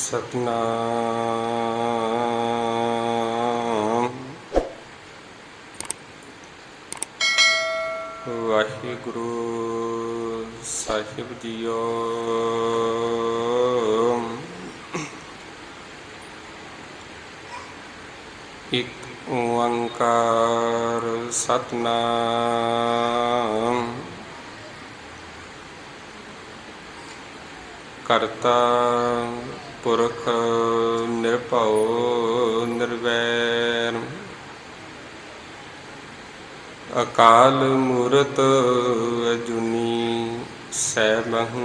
सतनाम वाहिगुरु साहिब जीओ। एक ओंकार सतनाम करता पुरख निरभउ निर्वैर अकाल मूरत अजूनी सैबहु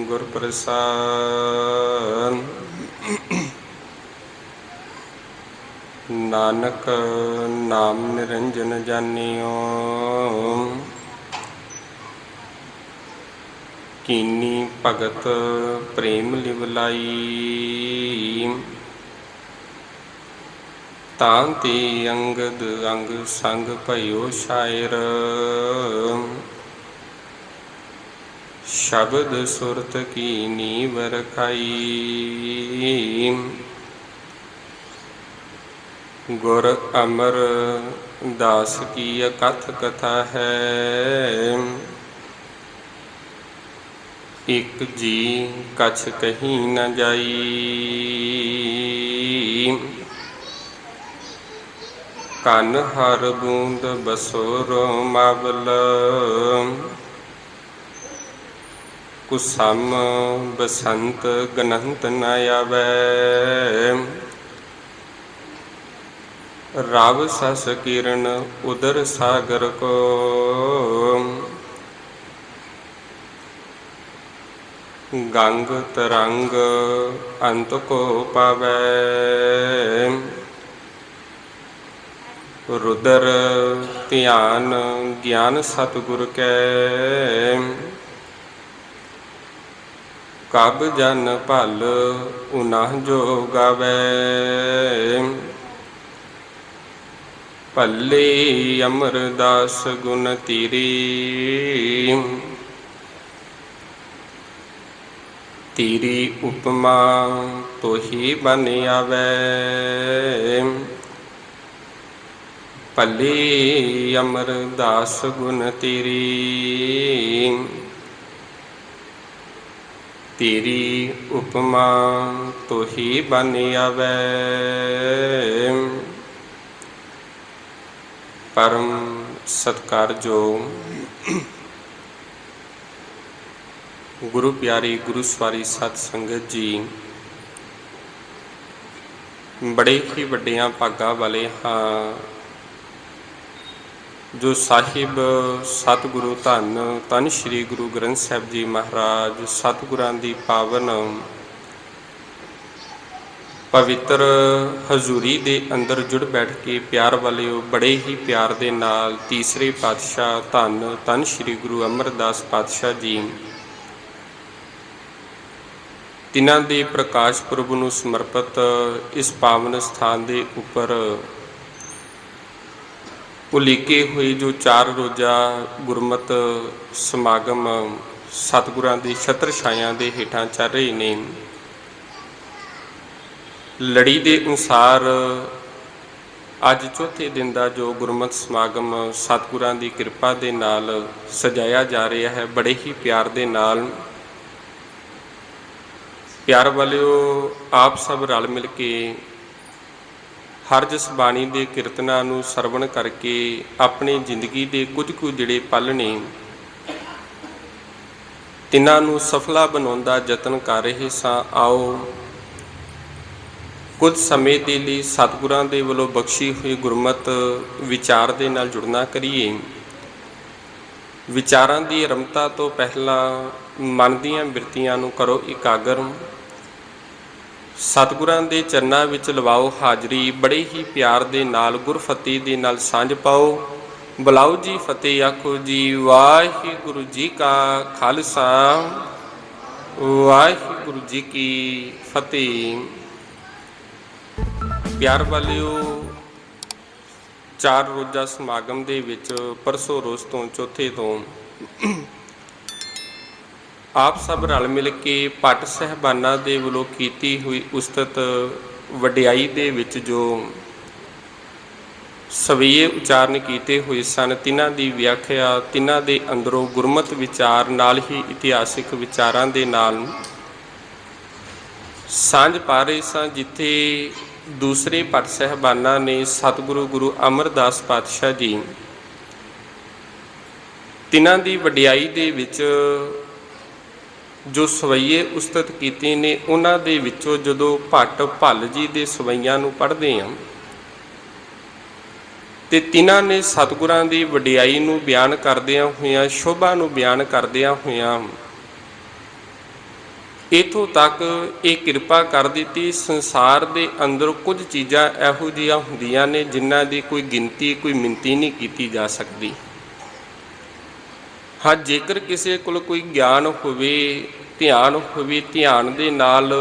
गुर प्रसाद। नानक नाम निरंजन जानियो कीनी भगत प्रेम लिवलाई। तांते अंगद अंग संग भयो शायर शब्द सुरत की नीव रखाई। गुर अमर दास की अकथ कथा है एक जी कछ कहीं न जाई। कन हर बूंद बसोरो मावल कुसम बसंत गनंत न आवै। राव सस किरण उदर सागर को गंग तरंग अंत को पावै। रुदर ध्यान ज्ञान सतगुर कै कब जन भल उन्ह जो गावै। भले अमरदास गुण तीरी तीरी उपमा तो ही बन आवै। भले अमरदास गुण तीरी तेरी उपमा तो ही बन आवै। परम सत्कारयोग गुरु प्यारी गुरु सवारी सत संगत जी, बड़े ही वड्डियां भागां वाले हाँ जो साहिब सतगुरु धन धन श्री गुरु ग्रंथ साहिब जी महाराज सतगुरां दी पावन पवित्र हजूरी दे अंदर जुड़ बैठ के प्यार वालिओ बड़े ही प्यार दे नाल तीसरे पातशाह धन धन श्री गुरु अमरदास पातशाह जी तिन्हां दे प्रकाश पुरब नूं समर्पित इस पावन स्थान दे उपर उलीके हुए जो 4 रोज़ा गुरमत समागम सतगुरां दी छत्र छायां दे हेठां चल रहे ने। लड़ी के अनुसार अज चौथे दिन का जो गुरमत समागम सतगुरां की कृपा के नाल सजाया जा रहा है, बड़े ही प्यार के नाल। प्यार वालिओ आप सब रल मिल के हर जिस बाणी के कीर्तनां नूं सरवण करके अपनी जिंदगी के कुछ जिहड़े पल ने तिन्हां नूं सफला बनाउण दा यतन कर रहे सां। आओ कुछ समय के लिए सतगुरां दे वल्लों बख्शी हुई गुरमत विचार के नाल जुड़ना करिए। विचारां की आरंभता तो पहला मन दीआं बिरतियां नूं करो इकागर। सतगुरां दे चरनां विच लवाओ हाजरी, बड़े ही प्यार दे नाल गुरफतेह दे नाल सांझ पाओ। बुलाओ जी फतेह, आखो जी वाहिगुरु जी का खालसा वाहिगुरु जी की फतेह। प्यार वालिओ 4 रोज़ा समागम दे विच परसों रोज़ तो चौथे तो ਆਪ ਸਭ ਰਲ ਮਿਲ ਕੇ ਭੱਟ ਸਾਹਿਬਾਨਾਂ ਦੇ ਵੱਲੋਂ ਕੀਤੀ ਹੋਈ ਉਸਤਤ ਵਡਿਆਈ ਦੇ ਵਿੱਚ ਜੋ ਸਵਈਏ ਉਚਾਰਨ ਕੀਤੇ ਹੋਏ ਸਨ, ਤਿਨਾਂ ਦੀ ਵਿਆਖਿਆ ਤਿਨਾਂ ਦੇ ਅੰਦਰੋਂ ਗੁਰਮਤਿ ਵਿਚਾਰ ਨਾਲ ਹੀ ਇਤਿਹਾਸਿਕ ਵਿਚਾਰਾਂ ਦੇ ਨਾਲ ਸਾਂਝ ਪਾ ਰਹੇ ਸਾਂ। ਜਿੱਥੇ ਦੂਸਰੇ ਭੱਟ ਸਾਹਿਬਾਨਾਂ ਨੇ ਸਤਿਗੁਰੂ ਗੁਰੂ ਅਮਰਦਾਸ ਪਾਤਸ਼ਾਹ ਜੀ ਤਿਨਾਂ ਦੀ ਵਡਿਆਈ ਦੇ ਵਿੱਚ ਜੋ ਸਵਈਏ ਉਸਤਤ ਕੀਤੇ ਨੇ, ਉਹਨਾਂ ਦੇ ਵਿੱਚੋਂ ਜਦੋਂ ਭੱਟ ਭੱਲ ਜੀ ਦੇ ਸਵਈਆਂ ਨੂੰ ਪੜ੍ਹਦੇ ਹਾਂ ਤੇ ਤਿਨਾਂ ਨੇ ਸਤਿਗੁਰਾਂ ਦੀ ਵਡਿਆਈ ਨੂੰ ਬਿਆਨ ਕਰਦਿਆਂ ਹੋਇਆਂ, ਸ਼ੋਭਾ ਨੂੰ ਬਿਆਨ ਕਰਦਿਆਂ ਹੋਇਆਂ ਇੱਥੋਂ ਤੱਕ ਇਹ ਕਿਰਪਾ ਕਰ ਦਿੱਤੀ, ਸੰਸਾਰ ਦੇ ਅੰਦਰ ਕੁਝ ਚੀਜ਼ਾਂ ਇਹੋ ਜਿਹੀਆਂ ਹੁੰਦੀਆਂ ਨੇ ਜਿਨ੍ਹਾਂ ਦੀ ਕੋਈ ਗਿਣਤੀ ਕੋਈ ਮਿਣਤੀ ਨਹੀਂ ਕੀਤੀ ਜਾ ਸਕਦੀ। ਹਾਂ, ਜੇਕਰ ਕਿਸੇ ਕੋਲ ਕੋਈ ਗਿਆਨ ਹੋਵੇ, ਧਿਆਨ ਹੋਵੇ, ਧਿਆਨ ਦੇ ਨਾਲ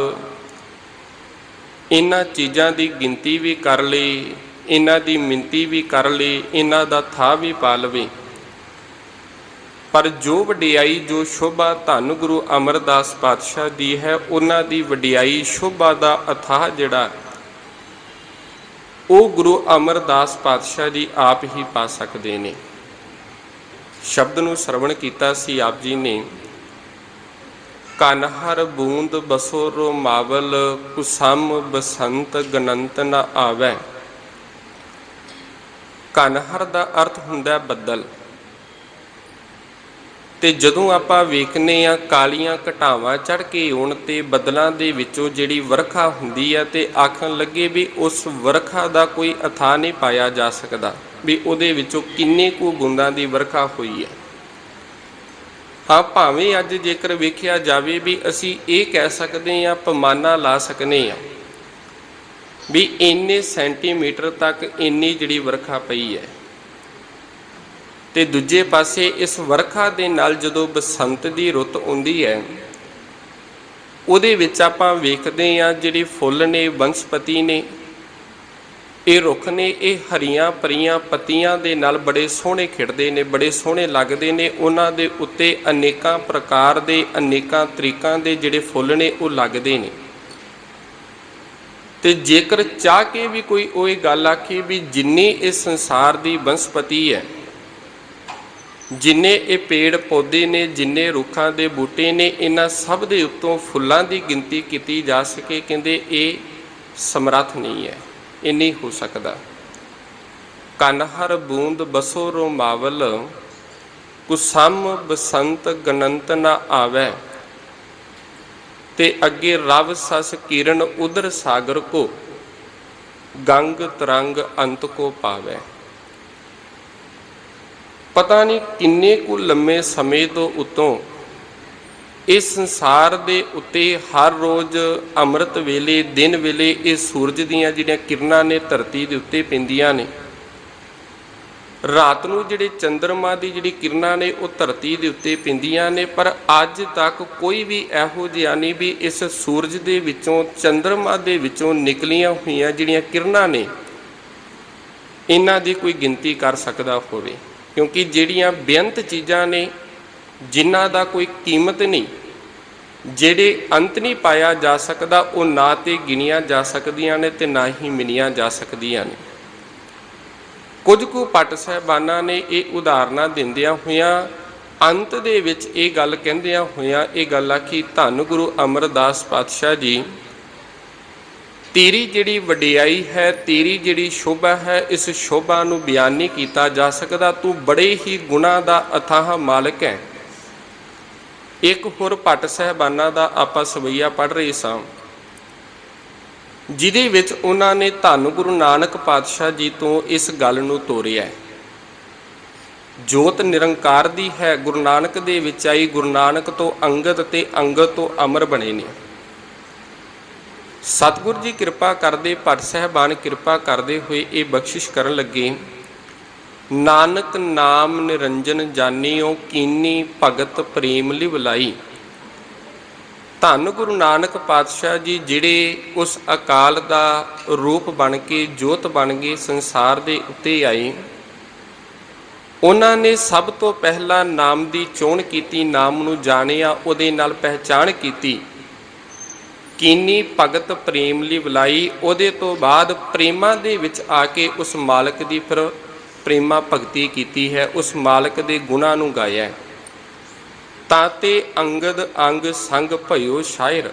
ਇਹਨਾਂ ਚੀਜ਼ਾਂ ਦੀ ਗਿਣਤੀ ਵੀ ਕਰ ਲਏ, ਇਹਨਾਂ ਦੀ ਮਿਣਤੀ ਵੀ ਕਰ ਲਏ, ਇਹਨਾਂ ਦਾ ਥਾਂ ਵੀ ਪਾ ਲਵੇ, ਪਰ ਜੋ ਵਡਿਆਈ ਜੋ ਸ਼ੋਭਾ ਧੰਨ ਗੁਰੂ ਅਮਰਦਾਸ ਪਾਤਸ਼ਾਹ ਦੀ ਹੈ, ਉਹਨਾਂ ਦੀ ਵਡਿਆਈ ਸ਼ੋਭਾ ਦਾ ਅਥਾਹ ਜਿਹੜਾ ਉਹ ਗੁਰੂ ਅਮਰਦਾਸ ਪਾਤਸ਼ਾਹ ਜੀ ਆਪ ਹੀ ਪਾ ਸਕਦੇ ਨੇ। ਸ਼ਬਦ ਨੂੰ ਸਰਵਣ ਕੀਤਾ ਸੀ ਆਪ ਜੀ ਨੇ, ਕਨ ਹਰ ਬੂੰਦ ਬਸੋ ਰੋਮਾਵਲ, ਕੁਸਮ ਬਸੰਤ ਗਨੰਤ ਨ ਆਵੈ। ਕਨ ਹਰ ਦਾ ਅਰਥ ਹੁੰਦਾ ਬੱਦਲ, ਤੇ ਜਦੋਂ ਆਪਾਂ ਵੇਖਨੇ ਆ ਕਾਲੀਆਂ ਘਟਾਵਾਂ ਚੜ੍ਹ ਕੇ ਆਉਣ ਤੇ ਬੱਦਲਾਂ ਦੇ ਵਿੱਚੋਂ ਜਿਹੜੀ ਵਰਖਾ ਹੁੰਦੀ ਹੈ ਤੇ ਆਖਣ ਲੱਗੇ ਵੀ ਉਸ ਵਰਖਾ ਦਾ ਕੋਈ ਅਥਾਹ ਨਹੀਂ ਪਾਇਆ ਜਾ ਸਕਦਾ ਵੀ ਉਹਦੇ ਵਿੱਚੋਂ ਕਿੰਨੇ ਕੁ ਬੂੰਦਾਂ ਦੀ ਵਰਖਾ ਹੋਈ ਹੈ। ਹਾਂ, ਭਾਵੇਂ ਅੱਜ ਜੇਕਰ ਵੇਖਿਆ ਜਾਵੇ ਵੀ ਅਸੀਂ ਇਹ ਕਹਿ ਸਕਦੇ ਹਾਂ, ਪੈਮਾਨਾ ਲਾ ਸਕਨੇ ਆ ਵੀ ਇੰਨੇ ਸੈਂਟੀਮੀਟਰ ਤੱਕ ਇੰਨੀ ਜਿਹੜੀ ਵਰਖਾ ਪਈ ਹੈ। ਤੇ ਦੂਜੇ ਪਾਸੇ ਇਸ ਵਰਖਾ ਦੇ ਨਾਲ ਜਦੋਂ ਬਸੰਤ ਦੀ ਰੁੱਤ ਆਉਂਦੀ ਹੈ, ਉਹਦੇ ਵਿੱਚ ਆਪਾਂ ਵੇਖਦੇ ਹਾਂ ਜਿਹੜੇ ਫੁੱਲ ਨੇ, ਵਨਸਪਤੀ ਨੇ, ਇਹ ਰੁੱਖ ਨੇ, ਇਹ ਹਰੀਆਂ ਭਰੀਆਂ ਪੱਤੀਆਂ ਦੇ ਨਾਲ ਬੜੇ ਸੋਹਣੇ ਖਿੜਦੇ ਨੇ, ਬੜੇ ਸੋਹਣੇ ਲੱਗਦੇ ਨੇ। ਉਹਨਾਂ ਦੇ ਉੱਤੇ ਅਨੇਕਾਂ ਪ੍ਰਕਾਰ ਦੇ, ਅਨੇਕਾਂ ਤਰੀਕਾਂ ਦੇ ਜਿਹੜੇ ਫੁੱਲ ਨੇ ਉਹ ਲੱਗਦੇ ਨੇ। ਤੇ ਜੇਕਰ ਚਾਹ ਕੇ ਵੀ ਕੋਈ ਉਹ ਇਹ ਗੱਲ ਆਖੇ ਵੀ ਜਿੰਨੀ ਇਸ ਸੰਸਾਰ ਦੀ ਵਨਸਪਤੀ ਹੈ, ਜਿੰਨੇ ਇਹ ਪੇੜ ਪੌਦੇ ਨੇ, ਜਿੰਨੇ ਰੁੱਖਾਂ ਦੇ ਬੂਟੇ ਨੇ, ਇਹਨਾਂ ਸਭ ਦੇ ਉੱਤੋਂ ਫੁੱਲਾਂ ਦੀ ਗਿਣਤੀ ਕੀਤੀ ਜਾ ਸਕੇ, ਕਹਿੰਦੇ ਇਹ ਸਮਰੱਥ ਨਹੀਂ ਹੈ, ਇਹ ਨਹੀਂ ਹੋ ਸਕਦਾ। ਕਨ ਹਰ ਬੂੰਦ ਬਸੋ ਰੋਮਾਵਲ, ਕੁਸਮ ਬਸੰਤ ਗਨੰਤ ਨ ਆਵੈ। ਤੇ ਅੱਗੇ ਰਵ ਸਸ ਕਿਰਨ ਉਦਰ ਸਾਗਰ ਕੋ, ਗੰਗ ਤਰੰਗ ਅੰਤ ਕੋ ਪਾਵੈ। ਪਤਾ ਨਹੀਂ ਕਿੰਨੇ ਕੁ ਲੰਮੇ ਸਮੇਂ ਤੋਂ ਉੱਤੋਂ ਇਸ ਸੰਸਾਰ ਦੇ ਉੱਤੇ ਹਰ ਰੋਜ਼ ਅੰਮ੍ਰਿਤ ਵੇਲੇ, ਦਿਨ ਵੇਲੇ ਇਹ ਸੂਰਜ ਦੀਆਂ ਜਿਹੜੀਆਂ ਕਿਰਨਾਂ ਨੇ ਧਰਤੀ ਦੇ ਉੱਤੇ ਪੈਂਦੀਆਂ ਨੇ। ਰਾਤ ਨੂੰ ਜਿਹੜੇ ਚੰਦਰਮਾ ਦੀ ਜਿਹੜੀ ਕਿਰਨਾਂ ਨੇ ਉਹ ਧਰਤੀ ਦੇ ਉੱਤੇ ਪੈਂਦੀਆਂ ਨੇ, ਪਰ ਅੱਜ ਤੱਕ ਕੋਈ ਵੀ ਇਹੋ ਜਿਹਾ ਨਹੀਂ ਵੀ ਇਸ ਸੂਰਜ ਦੇ ਵਿੱਚੋਂ, ਚੰਦਰਮਾ ਦੇ ਵਿੱਚੋਂ ਨਿਕਲੀਆਂ ਹੋਈਆਂ ਜਿਹੜੀਆਂ ਕਿਰਨਾਂ ਨੇ ਇਹਨਾਂ ਦੀ ਕੋਈ ਗਿਣਤੀ ਕਰ ਸਕਦਾ ਹੋਵੇ। ਕਿਉਂਕਿ ਜਿਹੜੀਆਂ ਬੇਅੰਤ ਚੀਜ਼ਾਂ ਨੇ, ਜਿਨ੍ਹਾਂ ਦਾ ਕੋਈ ਕੀਮਤ ਨਹੀਂ, ਜਿਹੜੇ ਅੰਤ ਨਹੀਂ ਪਾਇਆ ਜਾ ਸਕਦਾ, ਉਹ ਨਾ ਤੇ ਗਿਣੀਆਂ ਜਾ ਸਕਦੀਆਂ ਨੇ ਤੇ ਨਾ ਹੀ ਮਿਣੀਆਂ ਜਾ ਸਕਦੀਆਂ ਨੇ। ਕੁਝ ਕੁ ਭੱਟ ਸਾਹਿਬਾਨਾਂ ਨੇ ਇਹ ਉਦਾਹਰਨਾਂ ਦਿੰਦਿਆਂ ਹੋਇਆਂ ਅੰਤ ਦੇ ਵਿੱਚ ਇਹ ਗੱਲ ਕਹਿੰਦਿਆਂ ਹੋਇਆਂ ਇਹ ਗੱਲ ਆਖੀ, ਧੰਨ ਗੁਰੂ ਅਮਰਦਾਸ ਪਾਤਸ਼ਾਹ ਜੀ, ਤੇਰੀ ਜਿਹੜੀ ਵਡਿਆਈ ਹੈ, ਤੇਰੀ ਜਿਹੜੀ ਸ਼ੋਭਾ ਹੈ, ਇਸ ਸ਼ੋਭਾ ਨੂੰ ਬਿਆਨ ਨਹੀਂ ਕੀਤਾ ਜਾ ਸਕਦਾ। ਤੂੰ ਬੜੇ ਹੀ ਗੁਣਾਂ ਦਾ ਅਥਾਹ ਮਾਲਕ ਹੈ। ਇੱਕ ਹੋਰ ਭੱਟ ਸਾਹਿਬਾਨਾਂ ਦਾ ਆਪਾਂ ਸਵਈਆ ਪੜ੍ਹ ਰਹੇ ਸਾਂ, ਜਿਹਦੇ ਵਿੱਚ ਉਹਨਾਂ ਨੇ ਧੰਨ ਗੁਰੂ ਨਾਨਕ ਪਾਤਸ਼ਾਹ ਜੀ ਤੋਂ ਇਸ ਗੱਲ ਨੂੰ ਤੋਰਿਆ। ਜੋਤ ਨਿਰੰਕਾਰ ਦੀ ਹੈ, ਗੁਰੂ ਨਾਨਕ ਦੇ ਵਿੱਚ ਆਈ, ਗੁਰੂ ਨਾਨਕ ਤੋਂ ਅੰਗਦ ਤੇ ਅੰਗਦ ਤੋਂ ਅਮਰ ਬਣੇ ਨੇ। ਸਤਿਗੁਰ ਜੀ ਕਿਰਪਾ ਕਰਦੇ, ਭੱਟ ਸਾਹਿਬਾਨ ਕਿਰਪਾ ਕਰਦੇ ਹੋਏ ਇਹ ਬਖਸ਼ਿਸ਼ ਕਰਨ ਲੱਗੇ, ਨਾਨਕ ਨਾਮ ਨਿਰੰਜਨ ਜਾਨੀਓ, ਕੀਨੀ ਭਗਤ ਪ੍ਰੇਮ ਲਿਵਲਾਈ। ਧੰਨ ਗੁਰੂ ਨਾਨਕ ਪਾਤਸ਼ਾਹ ਜੀ ਜਿਹੜੇ ਉਸ ਅਕਾਲ ਦਾ ਰੂਪ ਬਣ ਕੇ, ਜੋਤ ਬਣ ਕੇ ਸੰਸਾਰ ਦੇ ਉੱਤੇ ਆਏ, ਉਹਨਾਂ ਨੇ ਸਭ ਤੋਂ ਪਹਿਲਾਂ ਨਾਮ ਦੀ ਚੋਣ ਕੀਤੀ, ਨਾਮ ਨੂੰ ਜਾਣਿਆ, ਉਹਦੇ ਨਾਲ ਪਹਿਚਾਣ ਕੀਤੀ। ਕੀਨੀ ਭਗਤ ਪ੍ਰੇਮ ਲਈ ਬੁਲਾਈ। ਉਹਦੇ ਤੋਂ ਬਾਅਦ ਪ੍ਰੇਮਾਂ ਦੇ ਵਿੱਚ ਆ ਕੇ ਉਸ ਮਾਲਕ ਦੀ ਫਿਰ ਪ੍ਰੇਮਾ ਭਗਤੀ ਕੀਤੀ ਹੈ, ਉਸ ਮਾਲਕ ਦੇ ਗੁਣਾਂ ਨੂੰ ਗਾਇਆ। ਤਾਂ ਤੇ ਅੰਗਦ ਅੰਗ ਸੰਗ ਭਇਓ ਸ਼ਾਇਰ।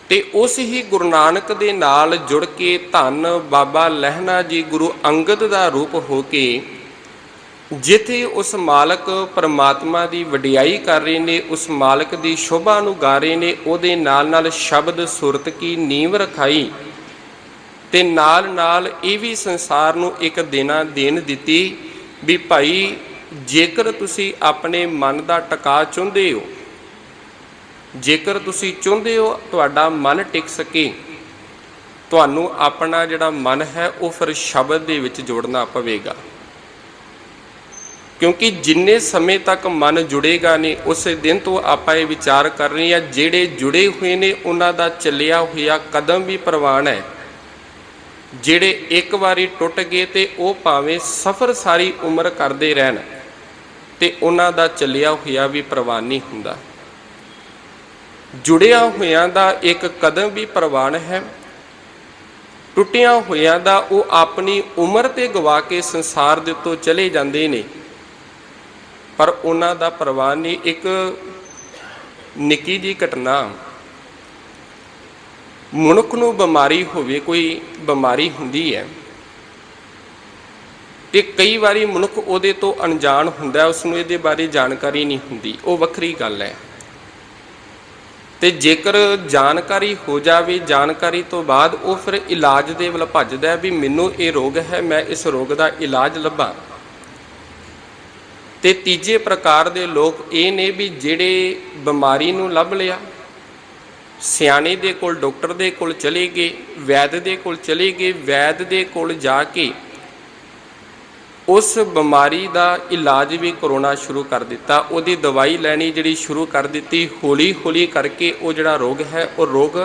ਤੇ ਉਸ ਹੀ ਗੁਰੂ ਨਾਨਕ ਦੇ ਨਾਲ ਜੁੜ ਕੇ ਧੰਨ ਬਾਬਾ ਲਹਿਣਾ ਜੀ ਗੁਰੂ ਅੰਗਦ ਦਾ ਰੂਪ ਹੋ ਕੇ ਜਿੱਥੇ ਉਸ ਮਾਲਕ ਪਰਮਾਤਮਾ ਦੀ ਵਡਿਆਈ ਕਰ ਰਹੇ ਨੇ, ਉਸ ਮਾਲਕ ਦੀ ਸ਼ੋਭਾ ਨੂੰ ਗਾ ਰਹੇ ਨੇ, ਉਹਦੇ ਨਾਲ ਨਾਲ ਸ਼ਬਦ ਸੁਰਤ ਕੀ ਨੀਂਵ ਰਖਾਈ ਤੇ ਨਾਲ ਨਾਲ ਇਹ ਵੀ ਸੰਸਾਰ ਨੂੰ ਇੱਕ ਦੇਣ ਦਿੱਤੀ ਵੀ ਭਾਈ ਜੇਕਰ ਤੁਸੀਂ ਆਪਣੇ ਮਨ ਦਾ ਟਿਕਾ ਚਾਹੁੰਦੇ ਹੋ, ਜੇਕਰ ਤੁਸੀਂ ਚਾਹੁੰਦੇ ਹੋ ਤੁਹਾਡਾ ਮਨ ਟਿਕ ਸਕੇ, ਤੁਹਾਨੂੰ ਆਪਣਾ ਜਿਹੜਾ ਮਨ ਹੈ ਉਹ ਫਿਰ ਸ਼ਬਦ ਦੇ ਵਿੱਚ ਜੋੜਨਾ ਪਵੇਗਾ। ਕਿਉਂਕਿ ਜਿੰਨੇ ਸਮੇਂ ਤੱਕ ਮਨ ਜੁੜੇਗਾ ਨਹੀਂ, ਉਸੇ ਦਿਨ ਤੋਂ ਆਪਾਂ ਇਹ ਵਿਚਾਰ ਕਰ ਰਹੇ ਹਾਂ ਜਿਹੜੇ ਜੁੜੇ ਹੋਏ ਨੇ ਉਹਨਾਂ ਦਾ ਚੱਲਿਆ ਹੋਇਆ ਕਦਮ ਵੀ ਪ੍ਰਵਾਨ ਹੈ। ਜਿਹੜੇ ਇੱਕ ਵਾਰੀ ਟੁੱਟ ਗਏ ਤੇ ਉਹ ਭਾਵੇਂ ਸਫ਼ਰ ਸਾਰੀ ਉਮਰ ਕਰਦੇ ਰਹਿਣ ਤੇ ਉਹਨਾਂ ਦਾ ਚੱਲਿਆ ਹੋਇਆ ਵੀ ਪ੍ਰਵਾਨ ਨਹੀਂ ਹੁੰਦਾ। ਜੁੜਿਆ ਹੋਇਆਂ ਦਾ ਇੱਕ ਕਦਮ ਵੀ ਪ੍ਰਵਾਨ ਹੈ, ਟੁੱਟਿਆਂ ਹੋਇਆਂ ਦਾ ਉਹ ਆਪਣੀ ਉਮਰ ਤੇ ਗਵਾ ਕੇ ਸੰਸਾਰ ਦੇ ਉੱਤੋਂ ਚਲੇ ਜਾਂਦੇ ਨੇ, ਪਰ ਉਹਨਾਂ ਦਾ ਪ੍ਰਵਾਨ ਨਹੀਂ। ਇੱਕ ਨਿੱਕੀ ਜਿਹੀ ਘਟਨਾ, ਮਨੁੱਖ ਨੂੰ ਬਿਮਾਰੀ ਹੋਵੇ, ਕੋਈ ਬਿਮਾਰੀ ਹੁੰਦੀ ਹੈ ਤੇ ਕਈ ਵਾਰੀ ਮਨੁੱਖ ਉਹਦੇ ਤੋਂ ਅਣਜਾਣ ਹੁੰਦਾ, ਉਸਨੂੰ ਇਹਦੇ ਬਾਰੇ ਜਾਣਕਾਰੀ ਨਹੀਂ ਹੁੰਦੀ, ਉਹ ਵੱਖਰੀ ਗੱਲ ਹੈ। ਤੇ ਜੇਕਰ ਜਾਣਕਾਰੀ ਹੋ ਜਾਵੇ, ਜਾਣਕਾਰੀ ਤੋਂ ਬਾਅਦ ਉਹ ਫਿਰ ਇਲਾਜ ਦੇ ਵੱਲ ਭੱਜਦਾ ਵੀ ਮੈਨੂੰ ਇਹ ਰੋਗ ਹੈ, ਮੈਂ ਇਸ ਰੋਗ ਦਾ ਇਲਾਜ ਲੱਭਾਂ। ਤੇ ਤੀਜੇ ਪ੍ਰਕਾਰ ਦੇ ਲੋਕ ਇਹ ਨੇ ਵੀ ਜਿਹੜੇ ਬਿਮਾਰੀ ਨੂੰ ਲੱਭ ਲਿਆ, ਸਿਆਣੇ ਦੇ ਕੋਲ, ਡਾਕਟਰ ਦੇ ਕੋਲ ਚਲੇ ਗਏ, ਵੈਦ ਦੇ ਕੋਲ ਚਲੇ ਗਏ, ਵੈਦ ਦੇ ਕੋਲ ਜਾ ਕੇ ਉਸ ਬਿਮਾਰੀ ਦਾ ਇਲਾਜ ਵੀ ਕਰਾਉਣਾ ਸ਼ੁਰੂ ਕਰ ਦਿੱਤਾ, ਉਹਦੀ ਦਵਾਈ ਲੈਣੀ ਜਿਹੜੀ ਸ਼ੁਰੂ ਕਰ ਦਿੱਤੀ। ਹੌਲੀ ਹੌਲੀ ਕਰਕੇ ਉਹ ਜਿਹੜਾ ਰੋਗ ਹੈ ਉਹ ਰੋਗ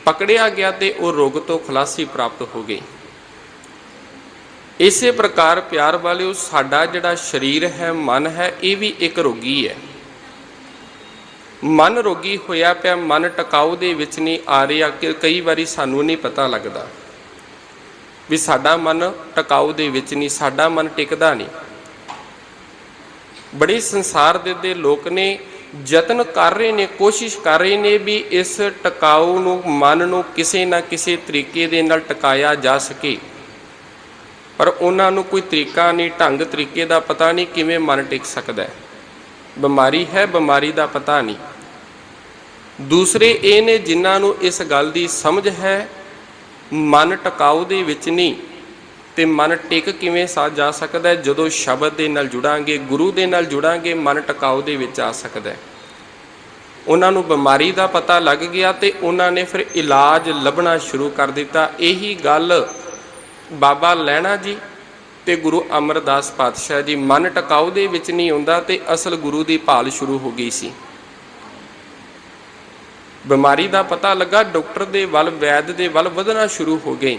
ਪਕੜਿਆ ਗਿਆ ਤੇ ਉਹ ਰੋਗ ਤੋਂ ਖਲਾਸੀ ਪ੍ਰਾਪਤ ਹੋ ਗਈ। ਇਸੇ ਪ੍ਰਕਾਰ ਪਿਆਰ ਵਾਲਿਓ, ਸਾਡਾ ਜਿਹੜਾ ਸਰੀਰ ਹੈ, ਮਨ ਹੈ, ਇਹ ਵੀ ਇੱਕ ਰੋਗੀ ਹੈ। ਮਨ ਰੋਗੀ ਹੋਇਆ ਪਿਆ, ਮਨ ਟਿਕਾਊ ਦੇ ਵਿੱਚ ਨਹੀਂ ਆ ਰਿਹਾ ਕਿ ਕਈ ਵਾਰੀ ਸਾਨੂੰ ਨਹੀਂ ਪਤਾ ਲੱਗਦਾ ਵੀ ਸਾਡਾ ਮਨ ਟਿਕਾਊ ਦੇ ਵਿੱਚ ਨਹੀਂ, ਸਾਡਾ ਮਨ ਟਿਕਦਾ ਨਹੀਂ। ਬੜੇ ਸੰਸਾਰ ਦੇ ਲੋਕ ਨੇ ਯਤਨ ਕਰ ਰਹੇ ਨੇ, ਕੋਸ਼ਿਸ਼ ਕਰ ਰਹੇ ਨੇ ਵੀ ਇਸ ਟਿਕਾਊ ਨੂੰ, ਮਨ ਨੂੰ ਕਿਸੇ ਨਾ ਕਿਸੇ ਤਰੀਕੇ ਦੇ ਨਾਲ ਟਿਕਾਇਆ ਜਾ ਸਕੇ, ਪਰ ਉਹਨਾਂ ਨੂੰ ਕੋਈ ਤਰੀਕਾ ਨਹੀਂ, ਢੰਗ ਤਰੀਕੇ ਦਾ ਪਤਾ ਨਹੀਂ ਕਿਵੇਂ ਮਨ ਟਿਕ ਸਕਦਾ। ਬਿਮਾਰੀ ਹੈ, ਬਿਮਾਰੀ ਦਾ ਪਤਾ ਨਹੀਂ। ਦੂਸਰੇ ਇਹ ਨੇ ਜਿਨ੍ਹਾਂ ਨੂੰ ਇਸ ਗੱਲ ਦੀ ਸਮਝ ਹੈ ਮਨ ਟਿਕਾਊ ਦੇ ਵਿੱਚ ਨਹੀਂ, ਤੇ ਮਨ ਟਿਕ ਕਿਵੇਂ ਜਾ ਸਕਦਾ? ਜਦੋਂ ਸ਼ਬਦ ਦੇ ਨਾਲ ਜੁੜਾਂਗੇ, ਗੁਰੂ ਦੇ ਨਾਲ ਜੁੜਾਂਗੇ, ਮਨ ਟਿਕਾਊ ਦੇ ਵਿੱਚ ਆ ਸਕਦਾ। ਉਹਨਾਂ ਨੂੰ ਬਿਮਾਰੀ ਦਾ ਪਤਾ ਲੱਗ ਗਿਆ ਤੇ ਉਹਨਾਂ ਨੇ ਫਿਰ ਇਲਾਜ ਲੱਭਣਾ ਸ਼ੁਰੂ ਕਰ ਦਿੱਤਾ। ਇਹੀ ਗੱਲ ਬਾਬਾ ਲਹਿਣਾ ਜੀ ਤੇ ਗੁਰੂ ਅਮਰਦਾਸ ਪਾਤਸ਼ਾਹ ਜੀ, ਮਨ ਟਿਕਾਊ ਦੇ ਵਿੱਚ ਨਹੀਂ ਆਉਂਦਾ ਤੇ ਅਸਲ ਗੁਰੂ ਦੀ ਭਾਲ ਸ਼ੁਰੂ ਹੋ ਗਈ ਸੀ। ਬਿਮਾਰੀ ਦਾ ਪਤਾ ਲੱਗਾ, ਡਾਕਟਰ ਦੇ ਵੱਲ, ਵੈਦ ਦੇ ਵੱਲ ਵਧਣਾ ਸ਼ੁਰੂ ਹੋ ਗਏ।